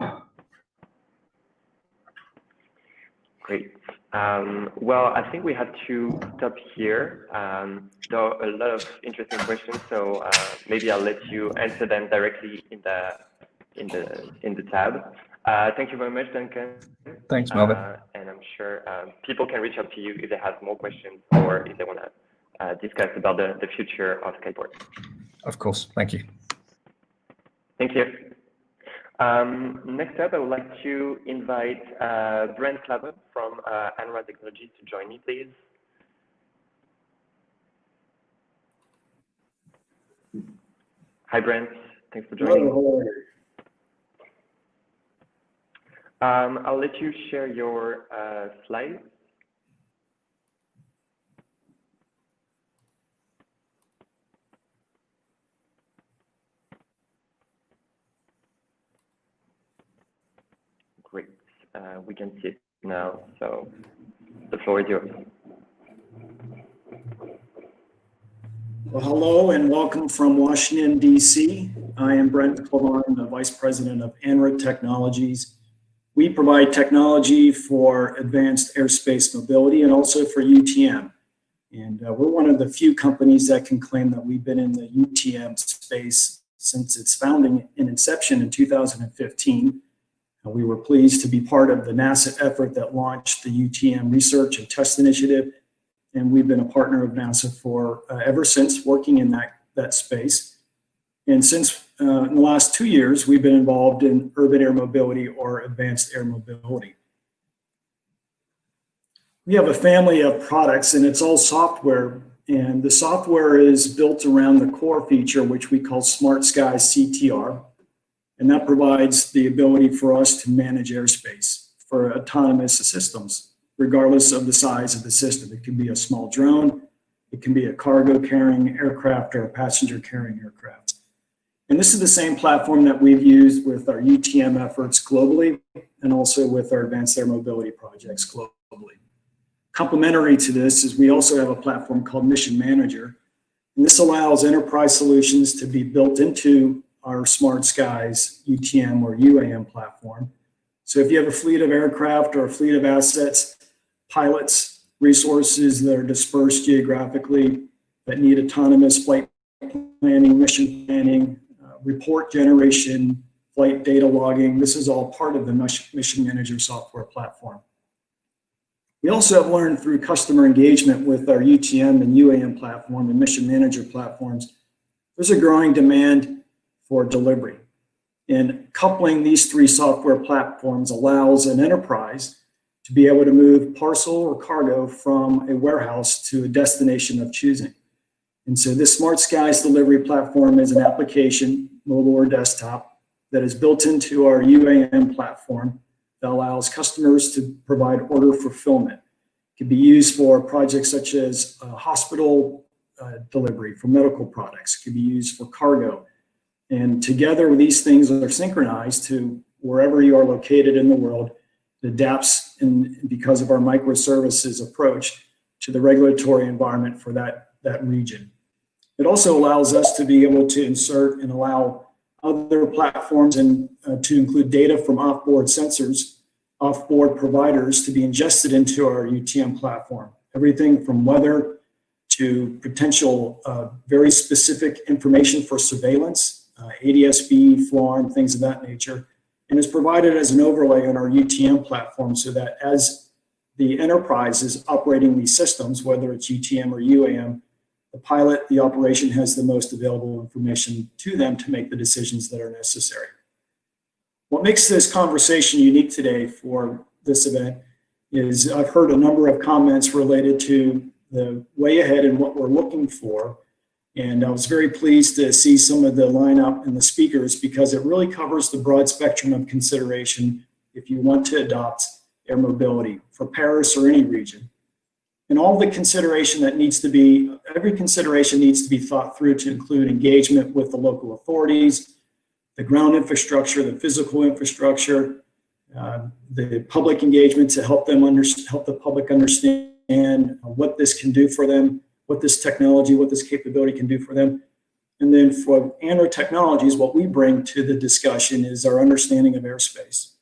Great. Well, I think we have to stop here. There are a lot of interesting questions, so maybe I'll let you answer them directly in the tab. Thank you very much, Duncan. Thanks, Melvin. And I'm sure people can reach out to you if they have more questions or if they want to discuss about the future of Skyports. Of course. Thank you. Thank you. Next up, I would like to invite Brent Claver from Anra Technologies to join me, please. Hi, Brent. Thanks for joining. Hello. I'll let you share your slides. Great. We can see it now, so the floor is yours. Well, hello and welcome from Washington, D.C. I am Brent Claver, the Vice President of Anra Technologies. We provide technology for advanced airspace mobility and also for UTM. And we're one of the few companies that can claim that we've been in the UTM space since its founding and inception in 2015. We were pleased to be part of the NASA effort that launched the UTM Research and Test Initiative, and we've been a partner of NASA for ever since, working in that space. And since in the last 2 years, we've been involved in urban air mobility or advanced air mobility. We have a family of products, and it's all software, and the software is built around the core feature, which we call Smart Skies CTR. And that provides the ability for us to manage airspace for autonomous systems, regardless of the size of the system. It can be a small drone, it can be a cargo carrying aircraft or a passenger carrying aircraft. And this is the same platform that we've used with our UTM efforts globally and also with our advanced air mobility projects globally. Complementary to this is we also have a platform called Mission Manager. And this allows enterprise solutions to be built into our Smart Skies UTM or UAM platform. So if you have a fleet of aircraft or a fleet of assets, pilots, resources that are dispersed geographically that need autonomous flight planning, mission planning, report generation, flight data logging, this is all part of the Mission Manager software platform. We also have learned through customer engagement with our UTM and UAM platform and Mission Manager platforms, there's a growing demand for delivery. And coupling these three software platforms allows an enterprise to be able to move parcel or cargo from a warehouse to a destination of choosing. And so this Smart Skies delivery platform is an application, mobile or desktop, that is built into our UAM platform that allows customers to provide order fulfillment. It can be used for projects such as hospital delivery for medical products. It can be used for cargo. And together, these things are synchronized to wherever you are located in the world. It adapts because of our microservices approach to the regulatory environment for that region. It also allows us to be able to insert and allow other platforms and to include data from offboard sensors, offboard providers to be ingested into our UTM platform. Everything from weather to potential very specific information for surveillance, ADS-B, FLARM, things of that nature, and is provided as an overlay on our UTM platform so that as the enterprise is operating these systems, whether it's UTM or UAM, the pilot, the operation has the most available information to them to make the decisions that are necessary. What makes this conversation unique today for this event is I've heard a number of comments related to the way ahead and what we're looking for. And I was very pleased to see some of the lineup and the speakers because it really covers the broad spectrum of consideration if you want to adopt air mobility for Paris or any region. And all the consideration that needs to be, every consideration needs to be thought through to include engagement with the local authorities, the ground infrastructure, the physical infrastructure, the public engagement to help them help the public understand what this can do for them, what this technology, what this capability can do for them. And then for ANRA Technologies, what we bring to the discussion is our understanding of airspace.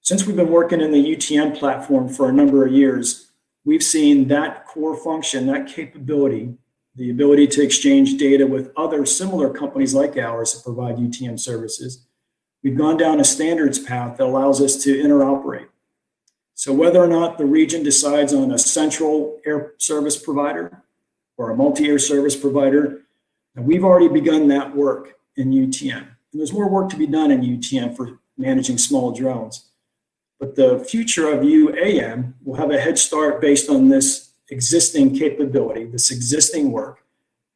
Since we've been working in the UTM platform for a number of years, we've seen that core function, that capability, the ability to exchange data with other similar companies like ours that provide UTM services. We've gone down a standards path that allows us to interoperate. So whether or not the region decides on a central air service provider or a multi-air service provider, and we've already begun that work in UTM. And there's more work to be done in UTM for managing small drones. But the future of UAM will have a head start based on this existing capability, this existing work.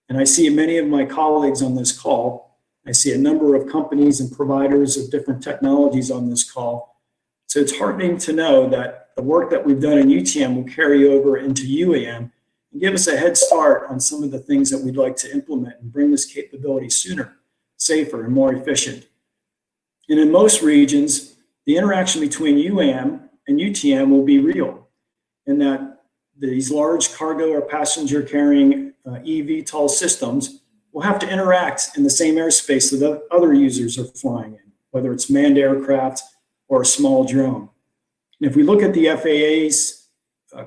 And I see many of my colleagues on this call. I see a number of companies and providers of different technologies on this call. So it's heartening to know that the work that we've done in UTM will carry over into UAM and give us a head start on some of the things that we'd like to implement and bring this capability sooner, safer, and more efficient. And in most regions, the interaction between UAM and UTM will be real, in that these large cargo or passenger carrying eVTOL systems will have to interact in the same airspace that other users are flying in, whether it's manned aircraft or a small drone. And if we look at the FAA's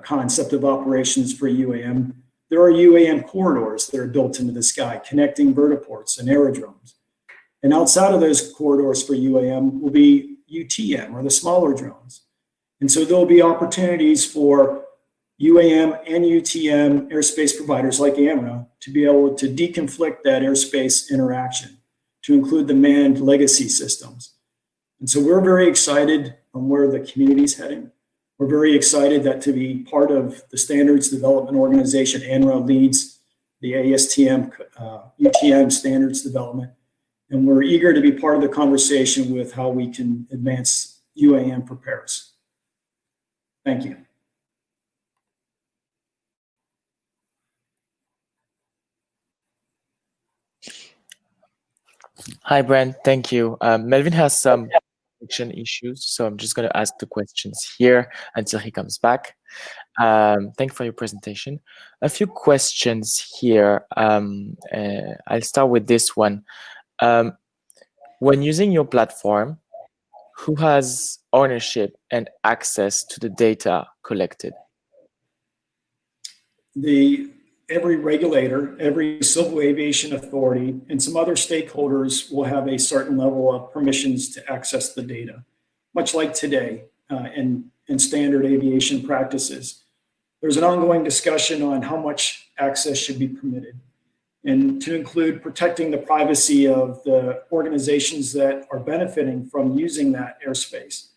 concept of operations for UAM, there are UAM corridors that are built into the sky, connecting vertiports and aerodromes. And outside of those corridors for UAM will be UTM, or the smaller drones. And so there'll be opportunities for UAM and UTM airspace providers like ANRA to be able to deconflict that airspace interaction to include the manned legacy systems. And so we're very excited on where the community's heading. We're very excited that to be part of the standards development organization, ANRA leads the ASTM UTM standards development. And we're eager to be part of the conversation with how we can advance UAM for Paris. Thank you. Hi, Brent. Thank you. Melvin has some connection issues, so I'm just going to ask the questions here until he comes back. Thank you for your presentation. A few questions here. I'll start with this one. When using your platform, who has ownership and access to the data collected? Every regulator, every civil aviation authority, and some other stakeholders will have a certain level of permissions to access the data, much like today in standard aviation practices. There's an ongoing discussion on how much access should be permitted, and to include protecting the privacy of the organizations that are benefiting from using that airspace.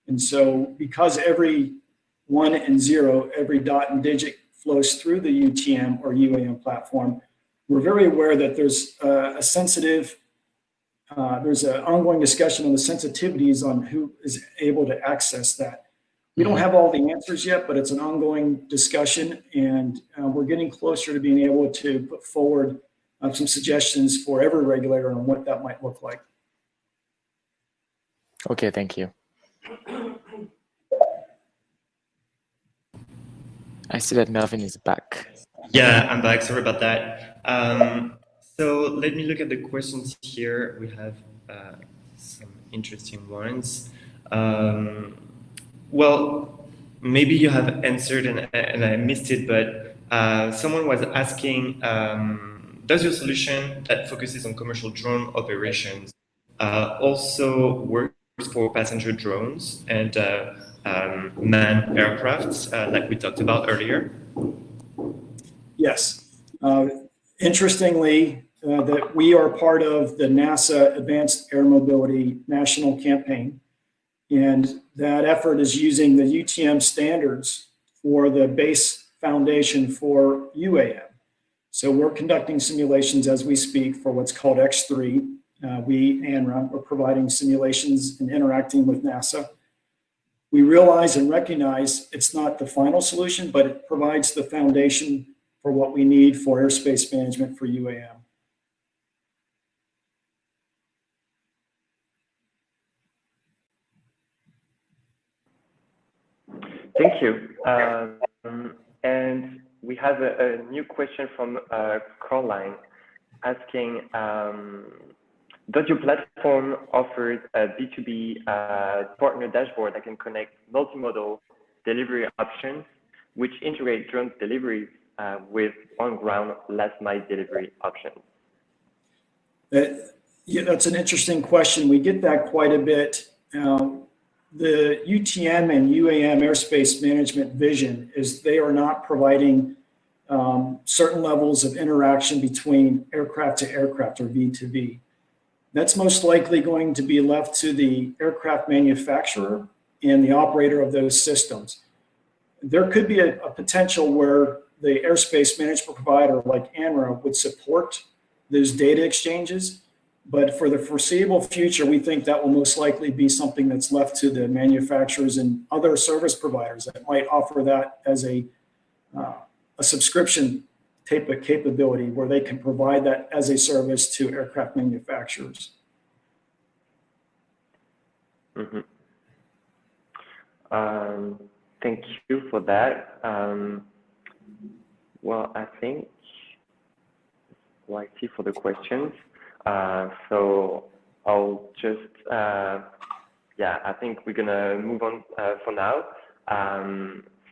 And so because every 1 and 0, every dot and digit flows through the UTM or UAM platform, we're very aware that there's there's an ongoing discussion on the sensitivities on who is able to access that. We don't have all the answers yet, but it's an ongoing discussion, and we're getting closer to being able to put forward some suggestions for every regulator on what that might look like. Okay, thank you. I see that Melvin is back. Yeah, I'm back. Sorry about that. So let me look at the questions here. We have some interesting ones. Well, maybe you have answered and I missed it, but someone was asking, does your solution that focuses on commercial drone operations also works for passenger drones and manned aircrafts like we talked about earlier? Yes. Interestingly, that we are part of the NASA Advanced Air Mobility National Campaign, and that effort is using the UTM standards for the base foundation for UAM. So we're conducting simulations as we speak for what's called X3. We, ANRA, are providing simulations and interacting with NASA. We realize and recognize it's not the final solution, but it provides the foundation for what we need for airspace management for UAM. Thank you. And we have a new question from Caroline asking, does your platform offer a B2B partner dashboard that can connect multimodal delivery options, which integrate drone deliveries with on-ground last-mile delivery options? Yeah, that's an interesting question. We get that quite a bit. The UTM and UAM airspace management vision is they are not providing certain levels of interaction between aircraft to aircraft or V2V. That's most likely going to be left to the aircraft manufacturer and the operator of those systems. There could be a potential where the airspace management provider like ANRA would support those data exchanges, but for the foreseeable future, we think that will most likely be something that's left to the manufacturers and other service providers that might offer that as a subscription type of capability where they can provide that as a service to aircraft manufacturers. Mm-hmm. Thank you for that. Well, I think I see for the questions. So I'll just, I think we're gonna move on for now.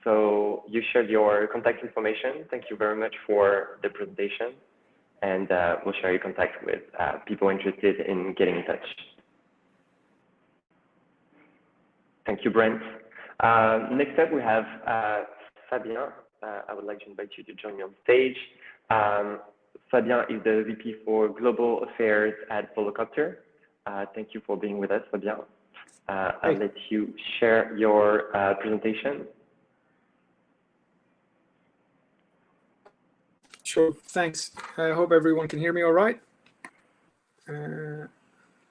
So you shared your contact information. Thank you very much for the presentation. And we'll share your contact with people interested in getting in touch. Thank you, Brent. Next up, we have Fabien. I would like to invite you to join me on stage. Fabien is the VP for Global Affairs at Volocopter. Thank you for being with us, Fabien. I'll let you share your presentation. Sure, thanks. I hope everyone can hear me all right.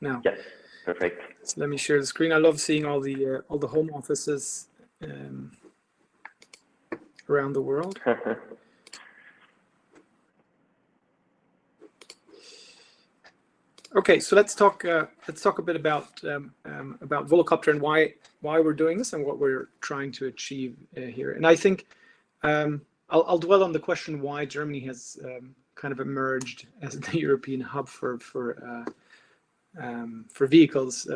now. Yes, perfect. So let me share the screen. I love seeing all the home offices around the world. Okay, so let's talk a bit about Volocopter and why we're doing this and what we're trying to achieve here. And I think I'll dwell on the question why Germany has kind of emerged as the European hub for vehicles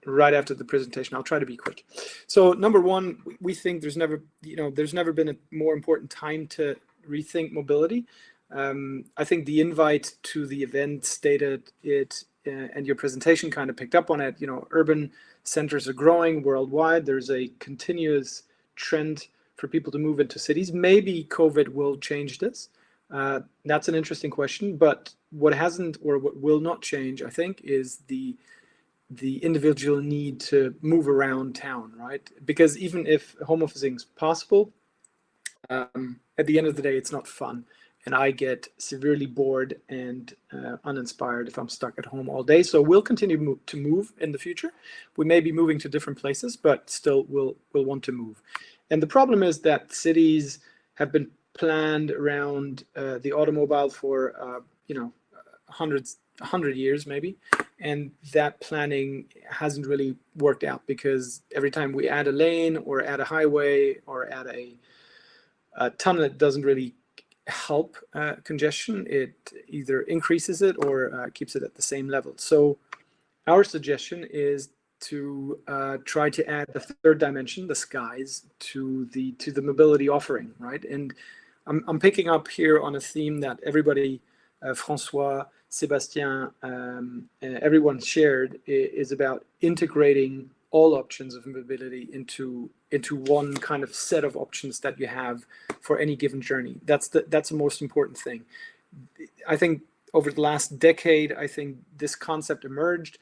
right after the presentation. I'll try to be quick. So number one, we think there's never been a more important time to rethink mobility. I think the invite to the event stated it, and your presentation kind of picked up on it. Urban centers are growing worldwide. There's a continuous trend for people to move into cities. Maybe COVID will change this. That's an interesting question, but what hasn't or what will not change, I think, is the individual need to move around town, right? Because even if home officing is possible, at the end of the day, it's not fun. And I get severely bored and uninspired if I'm stuck at home all day. So we'll continue to move in the future. We may be moving to different places, but still we'll want to move. And the problem is that cities have been planned around the automobile for 100 years maybe, and that planning hasn't really worked out because every time we add a lane or add a highway or add a tunnel, it doesn't really help congestion. It either increases it or keeps it at the same level. So our suggestion is to try to add the third dimension, the skies, to the mobility offering, right? And I'm picking up here on a theme that everybody, François, Sébastien, everyone shared, is about integrating all options of mobility into one kind of set of options that you have for any given journey. That's the most important thing. I think over the last decade, I think this concept emerged.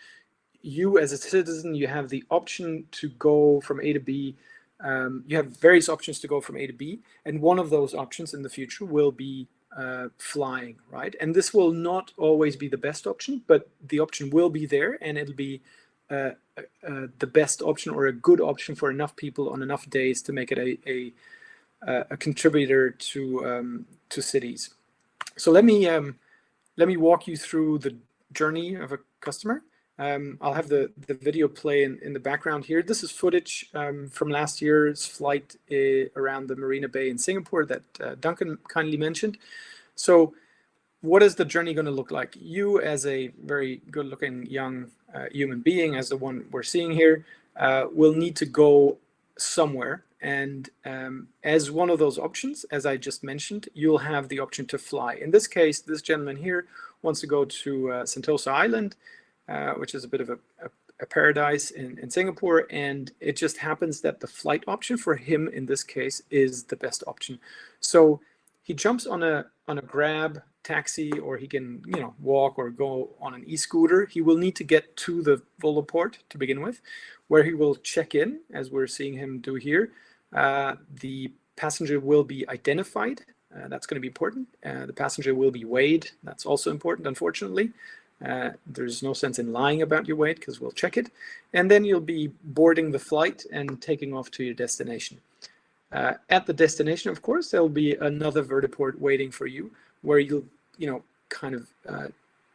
You as a citizen, you have the option to go from A to B. You have various options to go from A to B, and one of those options in the future will be flying, right? And this will not always be the best option, but the option will be there, and it'll be the best option or a good option for enough people on enough days to make it a contributor to cities. So let me walk you through the journey of a customer. I'll have the video play in the background here. This is footage from last year's flight around the Marina Bay in Singapore that Duncan kindly mentioned. So what is the journey going to look like? You as a very good-looking young human being, as the one we're seeing here, will need to go somewhere. And as one of those options, as I just mentioned, you'll have the option to fly. In this case, this gentleman here wants to go to Sentosa Island, which is a bit of a paradise in Singapore, and it just happens that the flight option for him in this case is the best option. So he jumps on a Grab taxi, or he can walk or go on an e-scooter. He will need to get to the Voloport to begin with, where he will check in, as we're seeing him do here. The passenger will be identified. That's going to be important. The passenger will be weighed. That's also important, unfortunately. There's no sense in lying about your weight because we'll check it. And then you'll be boarding the flight and taking off to your destination. At the destination, of course, there'll be another vertiport waiting for you where you'll, kind of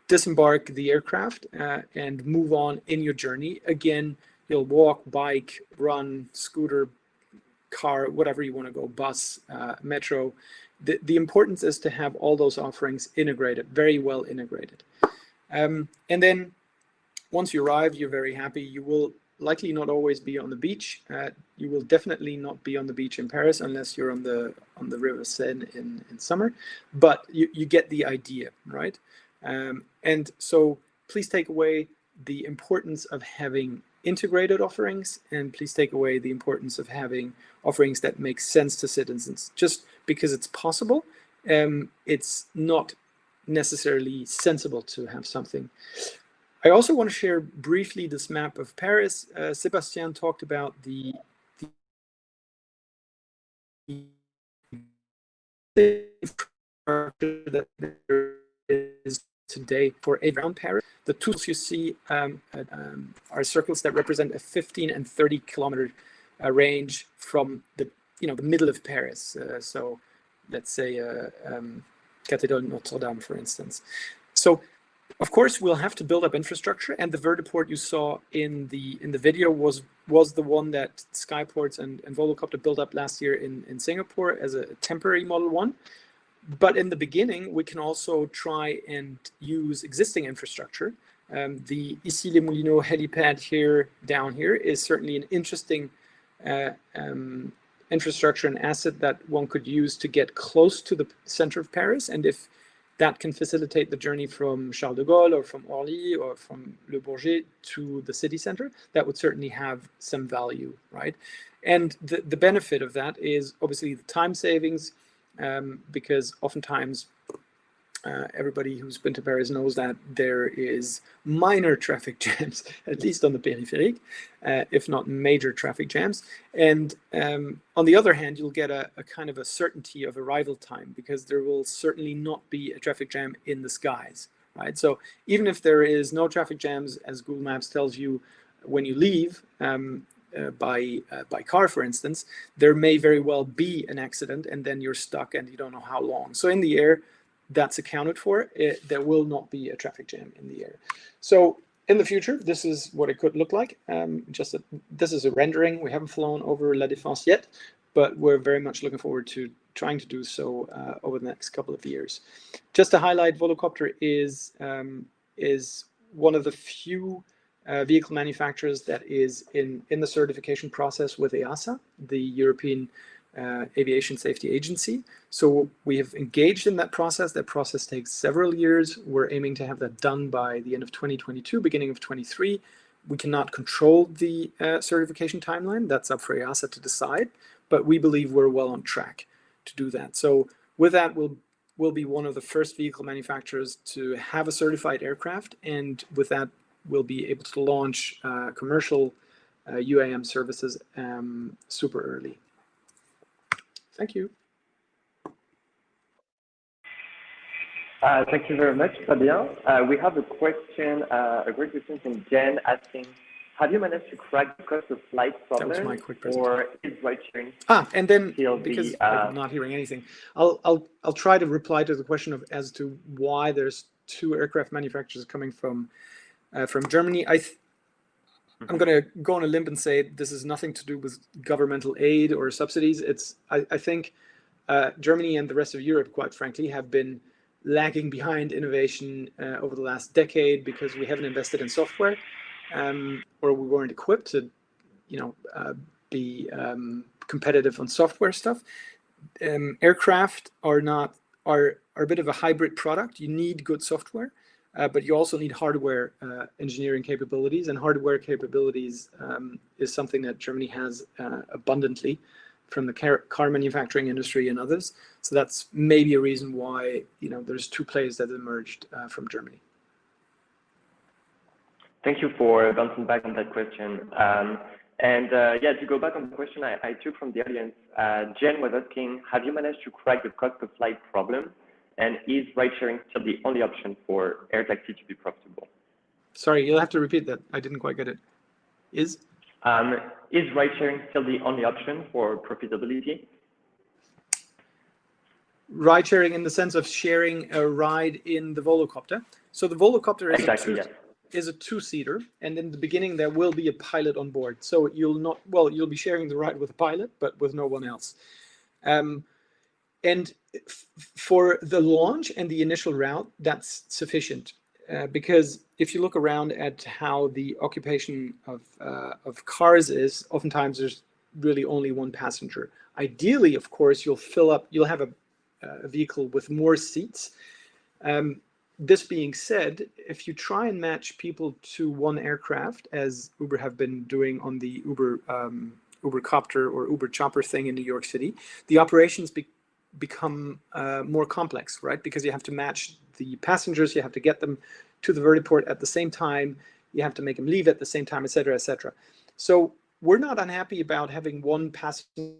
disembark the aircraft and move on in your journey. Again, you'll walk, bike, run, scooter, car, whatever you want to go, bus, metro. The importance is to have all those offerings integrated, very well integrated. And then once you arrive, you're very happy. You will likely not always be on the beach. You will definitely not be on the beach in Paris unless you're on the River Seine in summer, but you get the idea, right? And so please take away the importance of having integrated offerings, and please take away the importance of having offerings that make sense to citizens. Just because it's possible, it's not necessarily sensible to have something. I also want to share briefly this map of Paris. Sébastien talked about the that there is today for around Paris. The tools you see are circles that represent a 15 and 30 kilometer range from the middle of Paris. So let's say Cathédrale Notre Dame, for instance. So of course we'll have to build up infrastructure, and the vertiport you saw in the video was the one that Skyports and Volocopter built up last year in Singapore as a temporary Model 1. But in the beginning, we can also try and use existing infrastructure. The Issy-les-Moulineaux helipad down here is certainly an interesting infrastructure and asset that one could use to get close to the center of Paris. And if that can facilitate the journey from Charles de Gaulle or from Orly or from Le Bourget to the city center, that would certainly have some value, right? And the benefit of that is obviously the time savings, because oftentimes everybody who's been to Paris knows that there is minor traffic jams, at least on the périphérique, if not major traffic jams. And on the other hand, you'll get a kind of a certainty of arrival time, because there will certainly not be a traffic jam in the skies, right? So even if there is no traffic jams, as Google Maps tells you when you leave, by car, for instance, there may very well be an accident, and then you're stuck and you don't know how long. So in the air, that's accounted for. There will not be a traffic jam in the air. So in the future, this is what it could look like. This is a rendering. We haven't flown over La Défense yet, but we're very much looking forward to trying to do so over the next couple of years. Just to highlight, Volocopter is one of the few vehicle manufacturers that is in the certification process with EASA, the European Aviation Safety Agency. So we have engaged in that process. That process takes several years. We're aiming to have that done by the end of 2022, beginning of 23. We cannot control the certification timeline. That's up for EASA to decide, but we believe we're well on track to do that. So with that, we'll be one of the first vehicle manufacturers to have a certified aircraft, and with that, we'll be able to launch commercial UAM services super early. Thank you. Thank you very much, Fabien. We have a question, a great question from Jen asking, have you managed to crack the cost of flight problem? That was my quick or is ride sharing? And then because I'm not hearing anything, I'll try to reply to the question as to why there's 2 aircraft manufacturers coming from Germany. I'm going to go on a limb and say this is nothing to do with governmental aid or subsidies. I think Germany and the rest of Europe, quite frankly, have been lagging behind innovation over the last decade because we haven't invested in software, or we weren't equipped to, be competitive on software stuff. Aircraft are a bit of a hybrid product. You need good software. But you also need hardware engineering capabilities, and hardware capabilities is something that Germany has abundantly from the car manufacturing industry and others. So that's maybe a reason why there's 2 players that emerged from Germany. Thank you for bouncing back on that question. To go back on the question I took from the audience, Jen was asking, have you managed to crack the cost of flight problem? And is ride-sharing still the only option for air taxi to be profitable? Sorry, you'll have to repeat that. I didn't quite get it. Is ride-sharing still the only option for profitability? Ride-sharing in the sense of sharing a ride in the Volocopter. So the Volocopter is a 2-seater, and in the beginning there will be a pilot on board. So you'll be sharing the ride with a pilot, but with no one else. And for the launch and the initial route, that's sufficient, because if you look around at how the occupation of cars is, oftentimes there's really only one passenger. Ideally, of course, you'll have a vehicle with more seats. This being said, if you try and match people to one aircraft, as Uber have been doing on the Uber Copter or Uber Chopper thing in New York City, the operations become more complex, right? Because you have to match the passengers, you have to get them to the vertiport at the same time, you have to make them leave at the same time, et cetera, et cetera. So we're not unhappy about having one passenger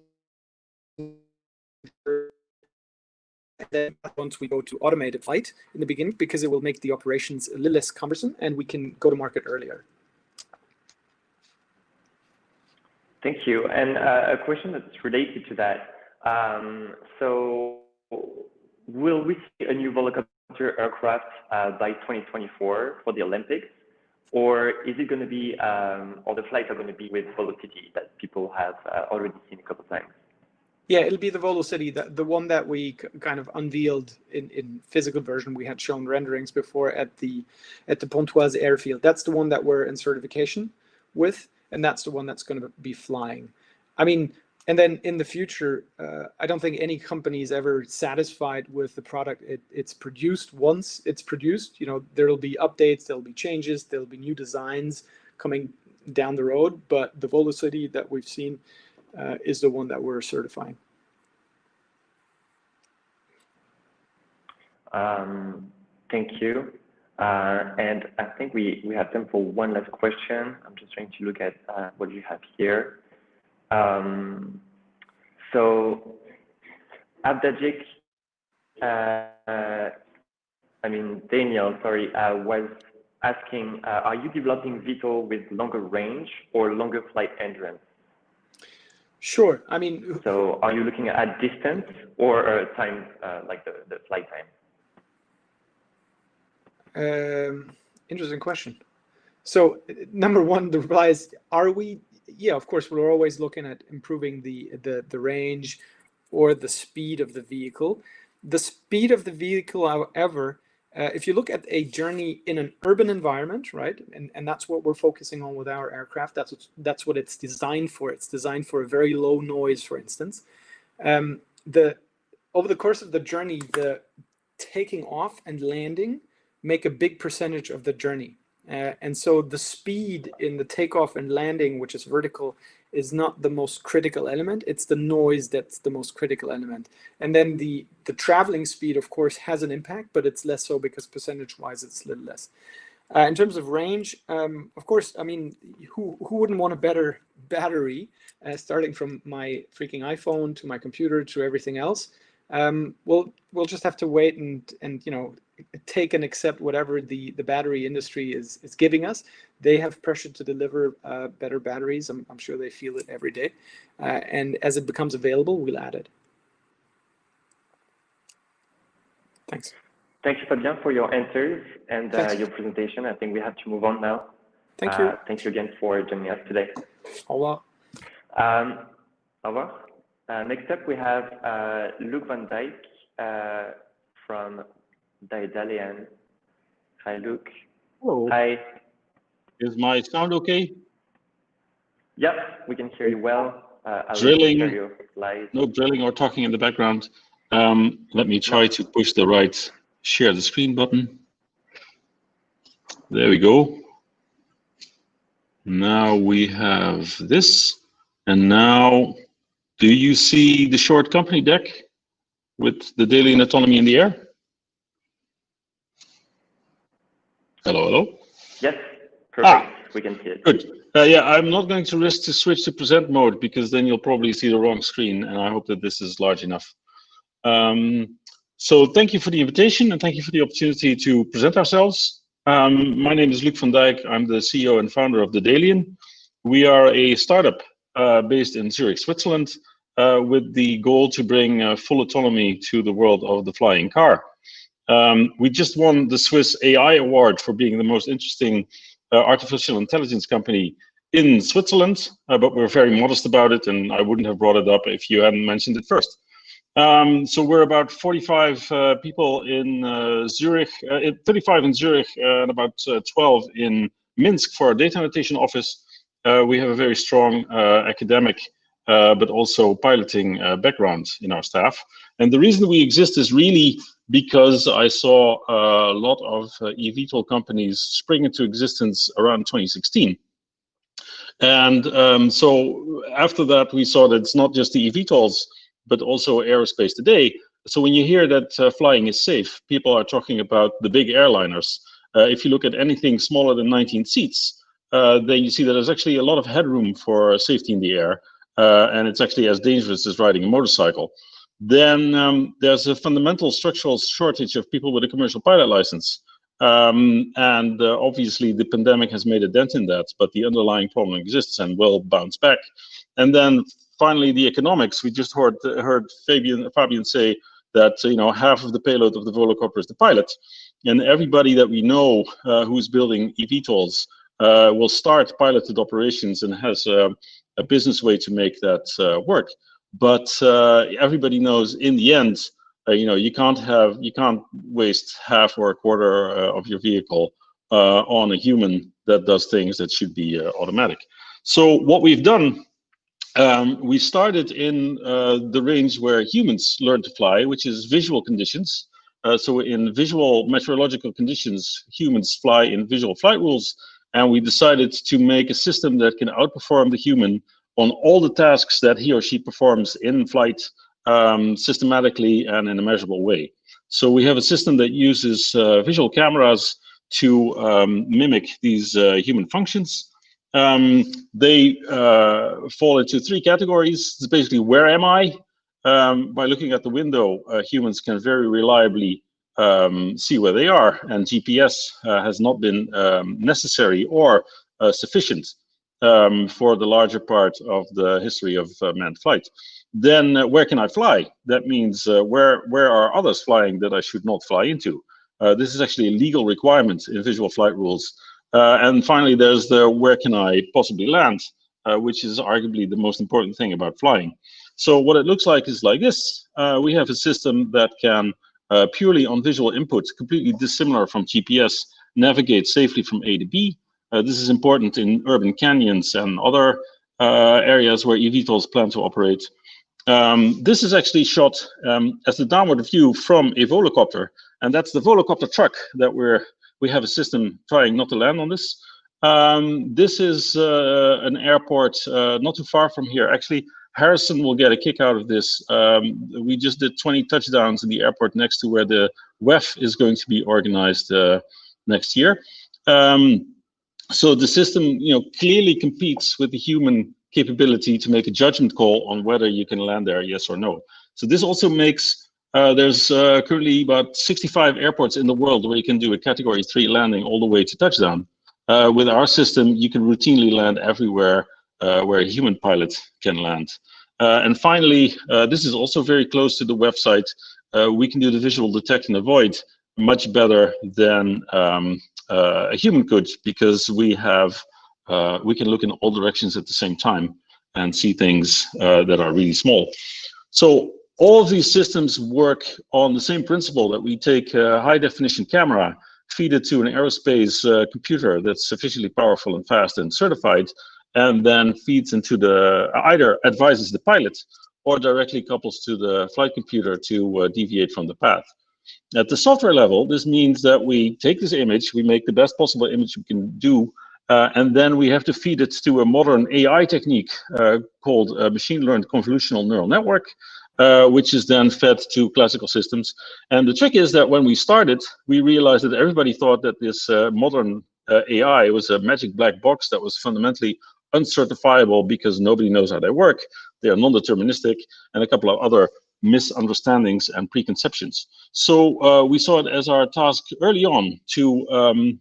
then once we go to automated flight in the beginning, because it will make the operations a little less cumbersome and we can go to market earlier. Thank you. And a question that's related to that. So will we see a new Volocopter aircraft by 2024 for the Olympics? Or is it going to be, or the flights are going to be with Volocity that people have already seen a couple of times? Yeah, it'll be the Volocity, the one that we kind of unveiled in physical version. We had shown renderings before at the Pontoise airfield. That's the one that we're in certification with, and that's the one that's going to be flying. I mean, and then in the future, I don't think any company is ever satisfied with the product it's produced. Once it's produced, you know, there'll be updates, there'll be changes, there'll be new designs coming down the road. But the Volocity that we've seen is the one that we're certifying. Thank you. And I think we have time for one last question. I'm just trying to look at what you have here. So at Dijk, Daniel, sorry, was asking, are you developing VTOL with longer range or longer flight endurance? Sure. I mean, so are you looking at distance or time, like the flight time? Interesting question. So number one, the reply is, are we? Yeah, of course, we're always looking at improving the range or the speed of the vehicle. The speed of the vehicle, however, if you look at a journey in an urban environment, right, and that's what we're focusing on with our aircraft, that's what it's designed for. It's designed for a very low noise, for instance. Over the course of the journey, the taking off and landing make a big percentage of the journey. And so the speed in the takeoff and landing, which is vertical, is not the most critical element. It's the noise that's the most critical element. And then the traveling speed, of course, has an impact, but it's less so because percentage-wise, it's a little less. In terms of range, of course, I mean, who wouldn't want a better battery, starting from my freaking iPhone to my computer to everything else? We'll just have to wait and you know, take and accept whatever the battery industry is giving us. They have pressure to deliver better batteries. I'm sure they feel it every day. And as it becomes available, we'll add it. Thanks. Thank you, Fabien, for your answers and your presentation. I think we have to move on now. Thank you. Thank you again for joining us today. Au revoir. Au revoir. Next up, we have Luc van Dijk from Dyke. Hi, Luc. Hello. Hi. Is my sound okay? Yep, we can hear you well. Drilling. No drilling or talking in the background. Let me try to push the right share the screen button. There we go. Now we have this. And now, do you see the short company deck with the daily and autonomy in the air? Hello, hello? Yes, perfect. We can see it. Good. Yeah, I'm not going to risk to switch to present mode because then you'll probably see the wrong screen, and I hope that this is large enough. So thank you for the invitation and thank you for the opportunity to present ourselves. My name is Luc van Dijk. I'm the CEO and founder of the Sillion. We are a startup based in Zurich, Switzerland, with the goal to bring full autonomy to the world of the flying car. We just won the Swiss AI award for being the most interesting artificial intelligence company in Switzerland, but we're very modest about it, and I wouldn't have brought it up if you hadn't mentioned it first. So we're about 45 people in Zurich, 35 in Zurich, and about 12 in Minsk for our data annotation office. We have a very strong academic, but also piloting background in our staff. And the reason we exist is really because I saw a lot of eVTOL companies spring into existence around 2016. And so after that, we saw that it's not just the eVTOLs, but also aerospace today. So when you hear that flying is safe, people are talking about the big airliners. If you look at anything smaller than 19 seats, then you see that there's actually a lot of headroom for safety in the air. And it's actually as dangerous as riding a motorcycle. then there's a fundamental structural shortage of people with a commercial pilot license. And obviously the pandemic has made a dent in that, but the underlying problem exists and will bounce back. And then finally, the economics. We just heard Fabien say that half of the payload of the Volocopter is the pilot, and everybody that we know who's building eVTOLs will start piloted operations and has a business way to make that work. But everybody knows in the end, you can't waste half or a quarter of your vehicle on a human that does things that should be automatic. So what we've done, we started in the range where humans learn to fly, which is visual conditions. So in visual meteorological conditions, humans fly in visual flight rules, and we decided to make a system that can outperform the human on all the tasks that he or she performs in flight systematically and in a measurable way. So we have a system that uses visual cameras to mimic these human functions. They fall into three categories. It's basically, where am I? By looking at the window, humans can very reliably see where they are, and GPS has not been necessary or sufficient for the larger part of the history of manned flight. Then where can I fly? That means where are others flying that I should not fly into? This is actually a legal requirement in visual flight rules. And finally, there's the where can I possibly land, which is arguably the most important thing about flying. So what it looks like is like this. We have a system that can purely on visual input, completely dissimilar from GPS, navigate safely from A to B. This is important in urban canyons and other areas where eVTOLs plan to operate. This is actually shot as the downward view from a Volocopter, and that's the Volocopter truck that we have a system trying not to land on this. This is an airport not too far from here. Actually, Harrison will get a kick out of this. We just did 20 touchdowns in the airport next to where the WEF is going to be organized next year. So the system, clearly competes with the human capability to make a judgment call on whether you can land there, yes or no. So this also makes, there's currently about 65 airports in the world where you can do a Category 3 landing all the way to touchdown. With our system, you can routinely land everywhere where a human pilot can land. And finally, this is also very close to the website. We can do the visual detect and avoid much better than a human could, because we can look in all directions at the same time and see things that are really small. So all of these systems work on the same principle, that we take a high definition camera, feed it to an aerospace computer that's sufficiently powerful and fast and certified, and then feeds into either advises the pilot or directly couples to the flight computer to deviate from the path. At the software level, this means that we take this image, we make the best possible image we can do, and then we have to feed it to a modern AI technique called machine learned convolutional neural network, which is then fed to classical systems. And the trick is that when we started, we realized that everybody thought that this modern AI was a magic black box that was fundamentally uncertifiable because nobody knows how they work. They are non-deterministic, and a couple of other misunderstandings and preconceptions. So we saw it as our task early on to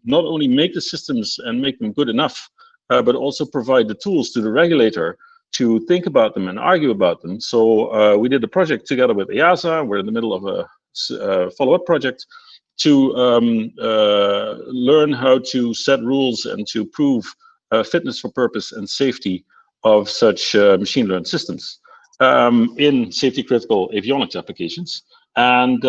not only make the systems and make them good enough, but also provide the tools to the regulator to think about them and argue about them. So we did a project together with EASA. We're in the middle of a follow-up project to learn how to set rules and to prove fitness for purpose and safety of such machine learned systems in safety critical avionics applications. And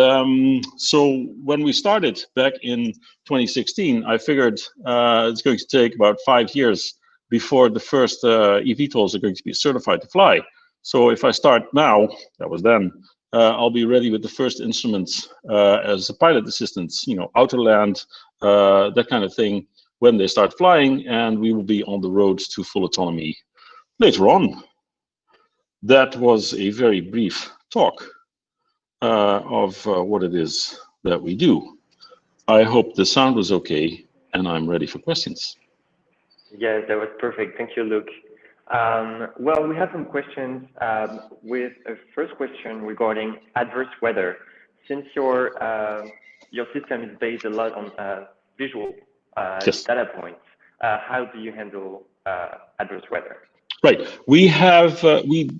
so when we started back in 2016, I figured it's going to take about 5 years before the first eVTOLs are going to be certified to fly. So if I start now, that was then, I'll be ready with the first instruments as a pilot assistants, auto land, that kind of thing, when they start flying, and we will be on the road to full autonomy later on. That was a very brief talk of what it is that we do. I hope the sound was okay, and I'm ready for questions. Yes, that was perfect. Thank you, Luc. Well, we have some questions with a first question regarding adverse weather. Since your system is based a lot on visual Yes. data points, how do you handle adverse weather? Right. We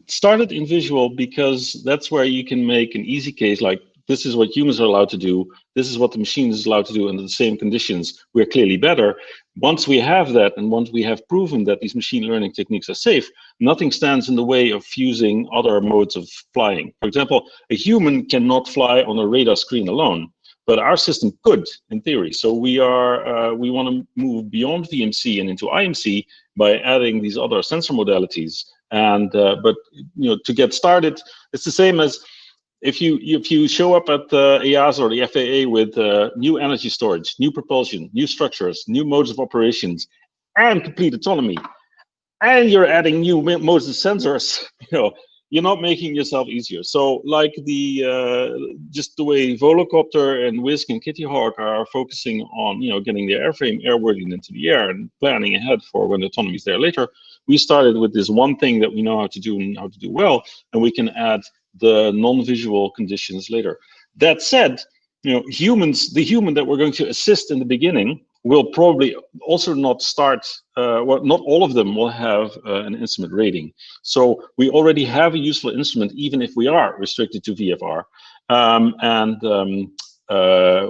started in visual because that's where you can make an easy case, like this is what humans are allowed to do. This is what the machine is allowed to do under the same conditions. We're clearly better. Once we have that, and once we have proven that these machine learning techniques are safe, nothing stands in the way of fusing other modes of flying. For example, a human cannot fly on a radar screen alone, but our system could, in theory. So we want to move beyond VMC and into IMC by adding these other sensor modalities. And but to get started, it's the same as if you show up at the EASA or the FAA with new energy storage, new propulsion, new structures, new modes of operations, and complete autonomy, and you're adding new modes of sensors, you're not making yourself easier. So like just the way Volocopter and Whisk and Kitty Hawk are focusing on getting the airframe airworthy into the air and planning ahead for when autonomy is there later, we started with this one thing that we know how to do and how to do well, and we can add the non-visual conditions later. That said, the human that we're going to assist in the beginning will probably also not start, well, not all of them will have an instrument rating. So we already have a useful instrument, even if we are restricted to VFR.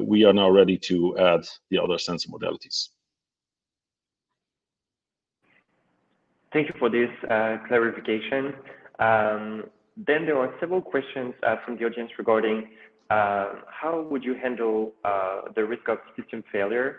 We are now ready to add the other sensor modalities. Thank you for this clarification. Then there are several questions from the audience regarding how would you handle the risk of system failure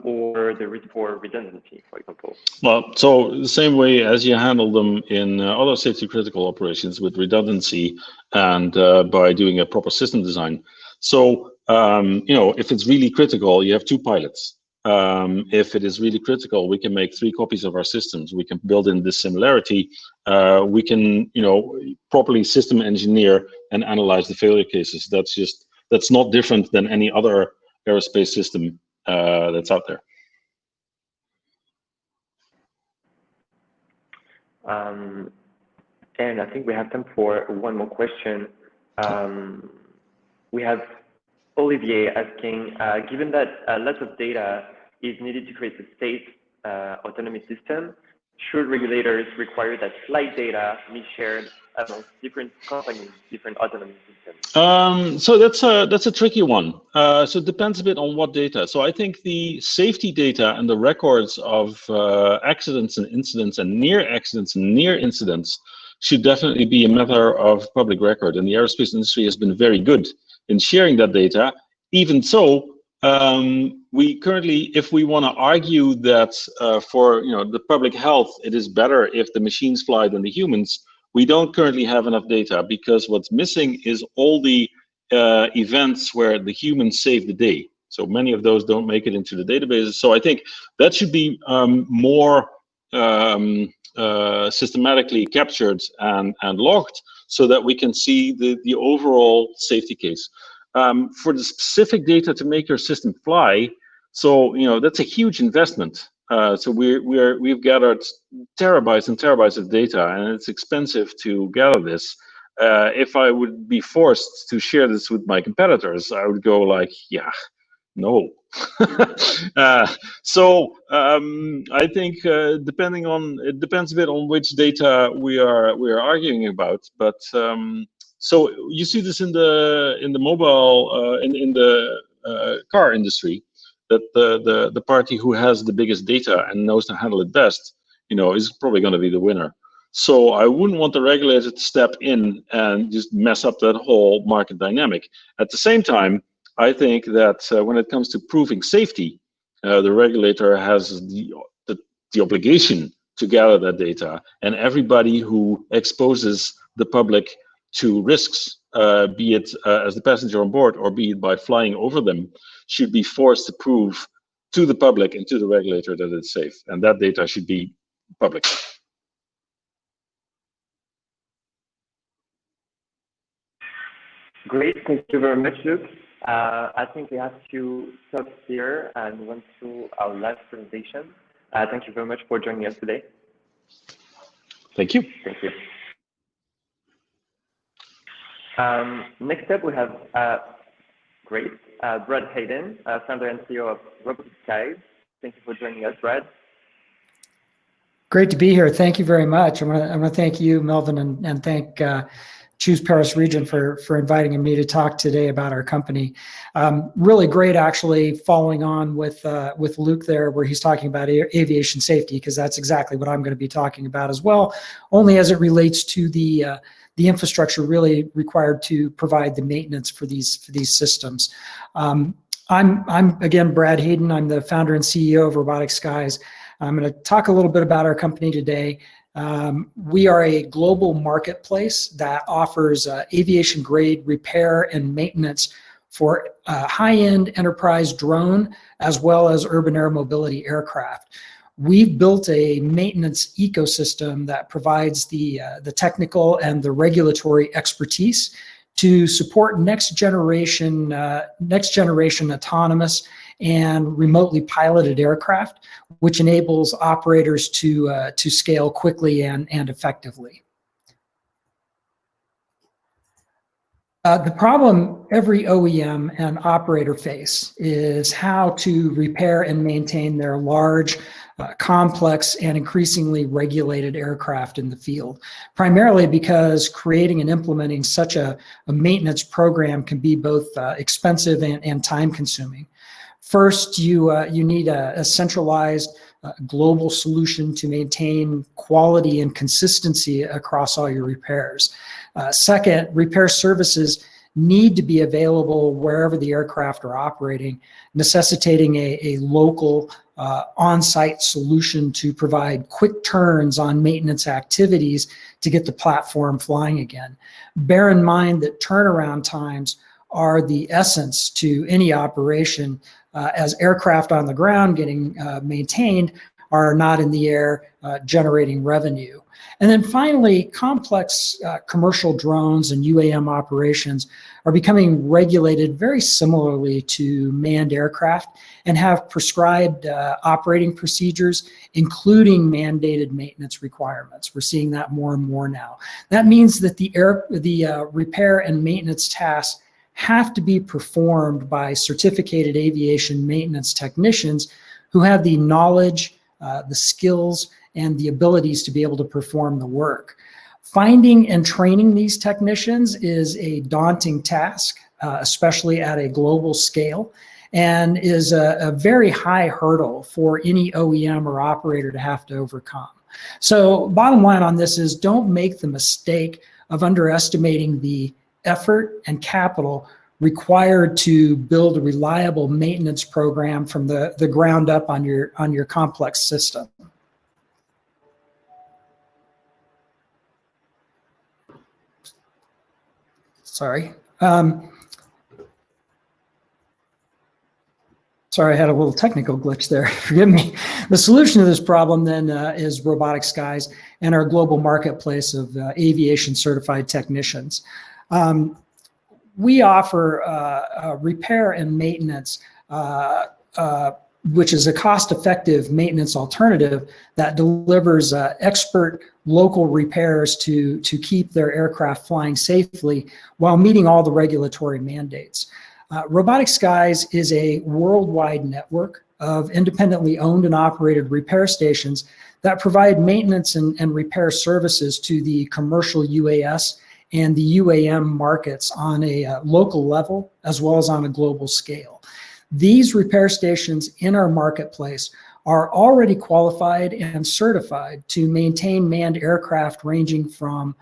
or the risk for redundancy, for example? Well, so the same way as you handle them in other safety critical operations with redundancy and by doing a proper system design. So, if it's really critical, you have two pilots. If it is really critical, we can make 3 copies of our systems. We can build in this similarity. We can, properly system engineer and analyze the failure cases. That's not different than any other aerospace system that's out there. And I think we have time for one more question. We have Olivier asking, given that lots of data is needed to create a safe autonomy system, should regulators require that flight data be shared among different companies, different autonomy systems? So that's a tricky one. So it depends a bit on what data. So I think the safety data and the records of accidents and incidents and near accidents and near incidents should definitely be a matter of public record. And the aerospace industry has been very good in sharing that data. Even so, we currently, if we want to argue that for the public health, it is better if the machines fly than the humans, we don't currently have enough data, because what's missing is all the events where the humans save the day. So many of those don't make it into the databases. So I think that should be more systematically captured and logged, so that we can see the overall safety case. For the specific data to make your system fly, so that's a huge investment. So we've gathered terabytes and terabytes of data, and it's expensive to gather this. If I would be forced to share this with my competitors, I would go like, yeah, no. So I think it depends a bit on which data we are arguing about, but. So you see this in the mobile in the car industry, that the party who has the biggest data and knows to handle it best, is probably going to be the winner. So I wouldn't want the regulator to step in and just mess up that whole market dynamic. At the same time, I think that when it comes to proving safety, the regulator has the obligation to gather that data, and everybody who exposes the public to risks, be it as the passenger on board or be it by flying over them, should be forced to prove to the public and to the regulator that it's safe. And that data should be public. Great, thank you very much, Luc. I think we have to stop here and move on to our last presentation. Thank you very much for joining us today. Thank you. Thank you. Next up, we have Brent Hayden, founder and CEO of Robotic Skies. Thank you for joining us, Brent. Great to be here. Thank you very much. I want to thank you, Melvin, and thank Choose Paris Region for inviting me to talk today about our company. Really great, actually, following on with Luke there, where he's talking about aviation safety, because that's exactly what I'm going to be talking about as well, only as it relates to the infrastructure really required to provide the maintenance for these systems. I'm again Brad Hayden. I'm the founder and CEO of Robotic Skies. I'm going to talk a little bit about our company today. We are a global marketplace that offers aviation grade repair and maintenance for high-end enterprise drone as well as urban air mobility aircraft. We've built a maintenance ecosystem that provides the technical and the regulatory expertise to support next generation autonomous and remotely piloted aircraft, which enables operators to scale quickly and effectively. The problem every OEM and operator face is how to repair and maintain their large, complex, and increasingly regulated aircraft in the field, primarily because creating and implementing such a maintenance program can be both expensive and time-consuming. First, you need a centralized global solution to maintain quality and consistency across all your repairs. Second, repair services need to be available wherever the aircraft are operating, necessitating a local on-site solution to provide quick turns on maintenance activities to get the platform flying again. Bear in mind that turnaround times are the essence to any operation, as aircraft on the ground getting maintained are not in the air generating revenue. And then finally, complex commercial drones and UAM operations are becoming regulated very similarly to manned aircraft and have prescribed operating procedures, including mandated maintenance requirements. We're seeing that more and more now. That means that the repair and maintenance tasks have to be performed by certificated aviation maintenance technicians who have the knowledge, the skills, and the abilities to be able to perform the work. Finding and training these technicians is a daunting task, especially at a global scale, and is a very high hurdle for any OEM or operator to have to overcome. So bottom line on this is, don't make the mistake of underestimating the effort and capital required to build a reliable maintenance program from the ground up on your complex system. Sorry. Sorry, I had a little technical glitch there. Forgive me. The solution to this problem then is Robotic Skies and our global marketplace of aviation certified technicians. We offer repair and maintenance, which is a cost-effective maintenance alternative that delivers expert local repairs to keep their aircraft flying safely while meeting all the regulatory mandates. Robotic Skies is a worldwide network of independently owned and operated repair stations that provide maintenance and repair services to the commercial UAS and the UAM markets on a local level as well as on a global scale. These repair stations in our marketplace are already qualified and certified to maintain manned aircraft ranging from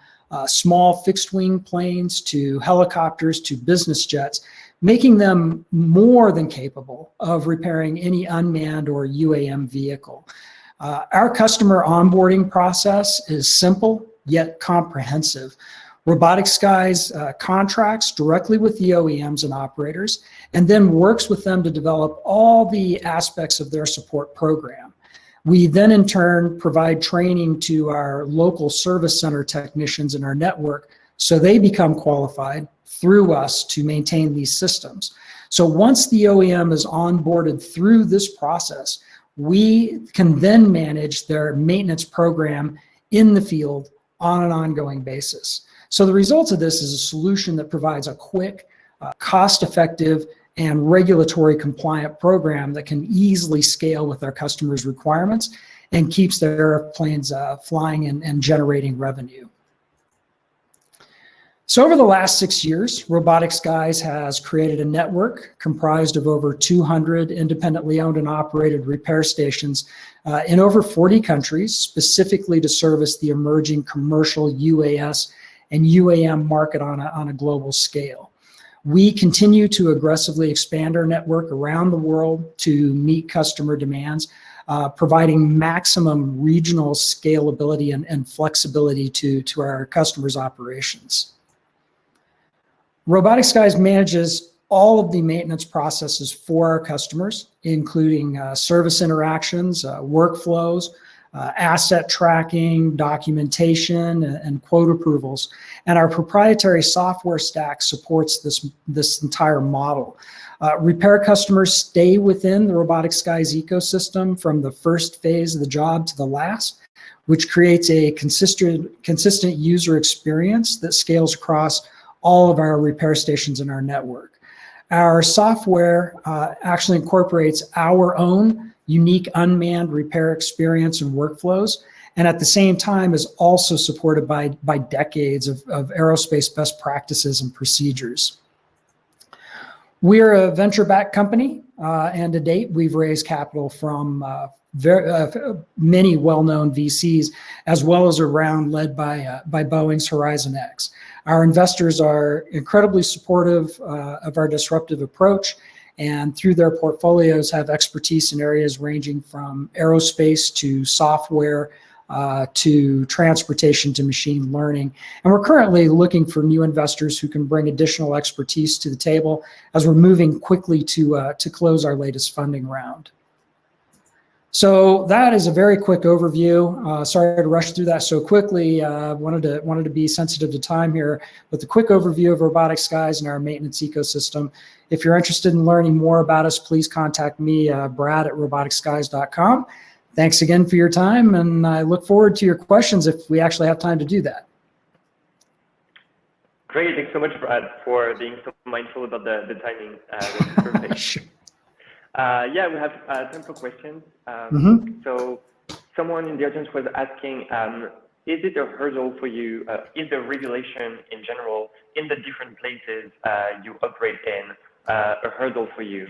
small fixed-wing planes to helicopters to business jets, making them more than capable of repairing any unmanned or UAM vehicle. Our customer onboarding process is simple yet comprehensive. Robotic Skies contracts directly with the OEMs and operators and then works with them to develop all the aspects of their support program. We then in turn provide training to our local service center technicians in our network so they become qualified through us to maintain these systems. So once the OEM is onboarded through this process, we can then manage their maintenance program in the field on an ongoing basis. So the results of this is a solution that provides a quick, cost-effective, and regulatory compliant program that can easily scale with our customers' requirements and keeps their airplanes flying and generating revenue. So over the last 6 years, Robotic Skies has created a network comprised of over 200 independently owned and operated repair stations in over 40 countries, specifically to service the emerging commercial UAS and UAM market on a global scale. We continue to aggressively expand our network around the world to meet customer demands, providing maximum regional scalability and flexibility to our customers' operations. Robotic Skies manages all of the maintenance processes for our customers, including service interactions, workflows, asset tracking, documentation, and quote approvals. And our proprietary software stack supports this entire model. Repair customers stay within the Robotic Skies ecosystem from the first phase of the job to the last, which creates a consistent user experience that scales across all of our repair stations in our network. Our software actually incorporates our own unique unmanned repair experience and workflows, and at the same time is also supported by decades of aerospace best practices and procedures. We're a venture-backed company, and to date, we've raised capital from many well-known VCs, as well as a round led by Boeing's Horizon X. Our investors are incredibly supportive of our disruptive approach, and through their portfolios have expertise in areas ranging from aerospace to software to transportation to machine learning. And we're currently looking for new investors who can bring additional expertise to the table as we're moving quickly to close our latest funding round. So that is a very quick overview. Sorry to rush through that so quickly. Wanted to be sensitive to time here, but the quick overview of Robotic Skies and our maintenance ecosystem. If you're interested in learning more about us, please contact me, Brad at roboticskies.com. Thanks again for your time, and I look forward to your questions if we actually have time to do that. Great, thanks so much, Brad, for being so mindful about the timing. That's perfect. Sure. Yeah, we have time for questions. So someone in the audience was asking, is it a hurdle for you, is the regulation in general in the different places you operate in a hurdle for you,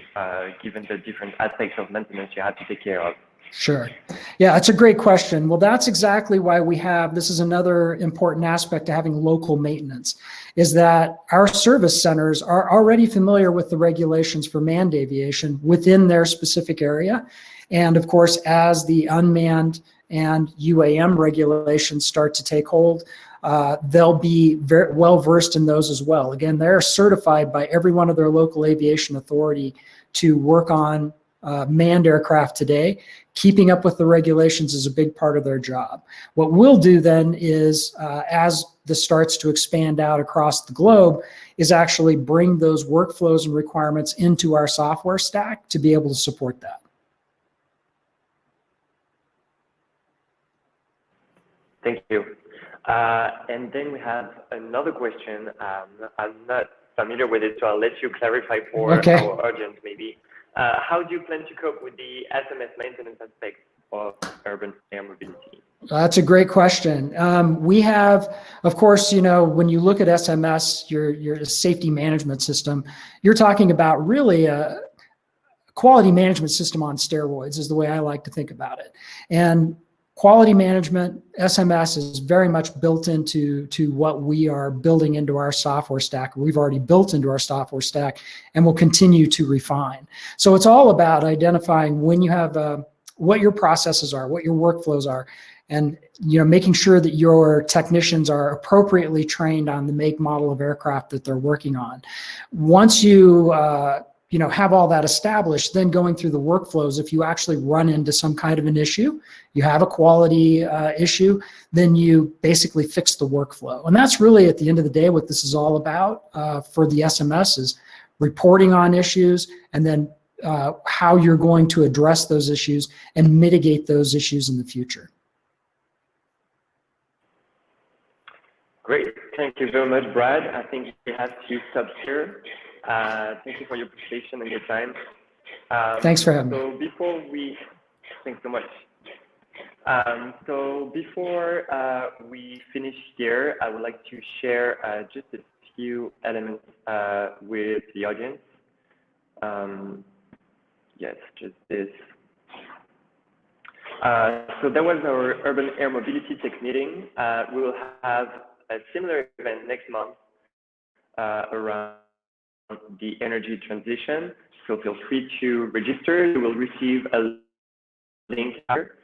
given the different aspects of maintenance you have to take care of? Sure. Yeah, that's a great question. Well, that's exactly why we have, this is another important aspect to having local maintenance, is that our service centers are already familiar with the regulations for manned aviation within their specific area. And of course, as the unmanned and UAM regulations start to take hold, they'll be very well versed in those as well. Again, they're certified by every one of their local aviation authority to work on manned aircraft today. Keeping up with the regulations is a big part of their job. What we'll do then is, as this starts to expand out across the globe, is actually bring those workflows and requirements into our software stack to be able to support that. Thank you. And then we have another question. I'm not familiar with it, so I'll let you clarify for our audience maybe. How do you plan to cope with the SMS maintenance aspect of urban air mobility? That's a great question. We have, of course, you know, when you look at SMS, your safety management system, you're talking about really a quality management system on steroids is the way I like to think about it. And quality management, SMS is very much built into what we are building into our software stack. We've already built into our software stack and will continue to refine. So it's all about identifying when you have what your processes are, what your workflows are, and making sure that your technicians are appropriately trained on the make, model of aircraft that they're working on. Once you have all that established, then going through the workflows, if you actually run into some kind of an issue, you have a quality issue, then you basically fix the workflow. And that's really, at the end of the day, what this is all about for the SMS is reporting on issues, and then how you're going to address those issues and mitigate those issues in the future. Great. Thank you very much, Brad. I think we have to stop here. Thank you for your presentation and your time. Thanks for having me. So before we, thanks so much. So before we finish here, I would like to share just a few elements with the audience. Yes, just this. So that was our Urban Air Mobility Tech meeting. We will have a similar event next month around the energy transition. So feel free to register. You will receive a link here.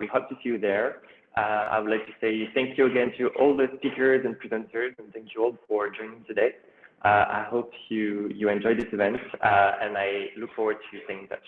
We hope to see you there. I would like to say thank you again to all the speakers and presenters, and thank you all for joining today. I hope you enjoyed this event, and I look forward to staying in touch.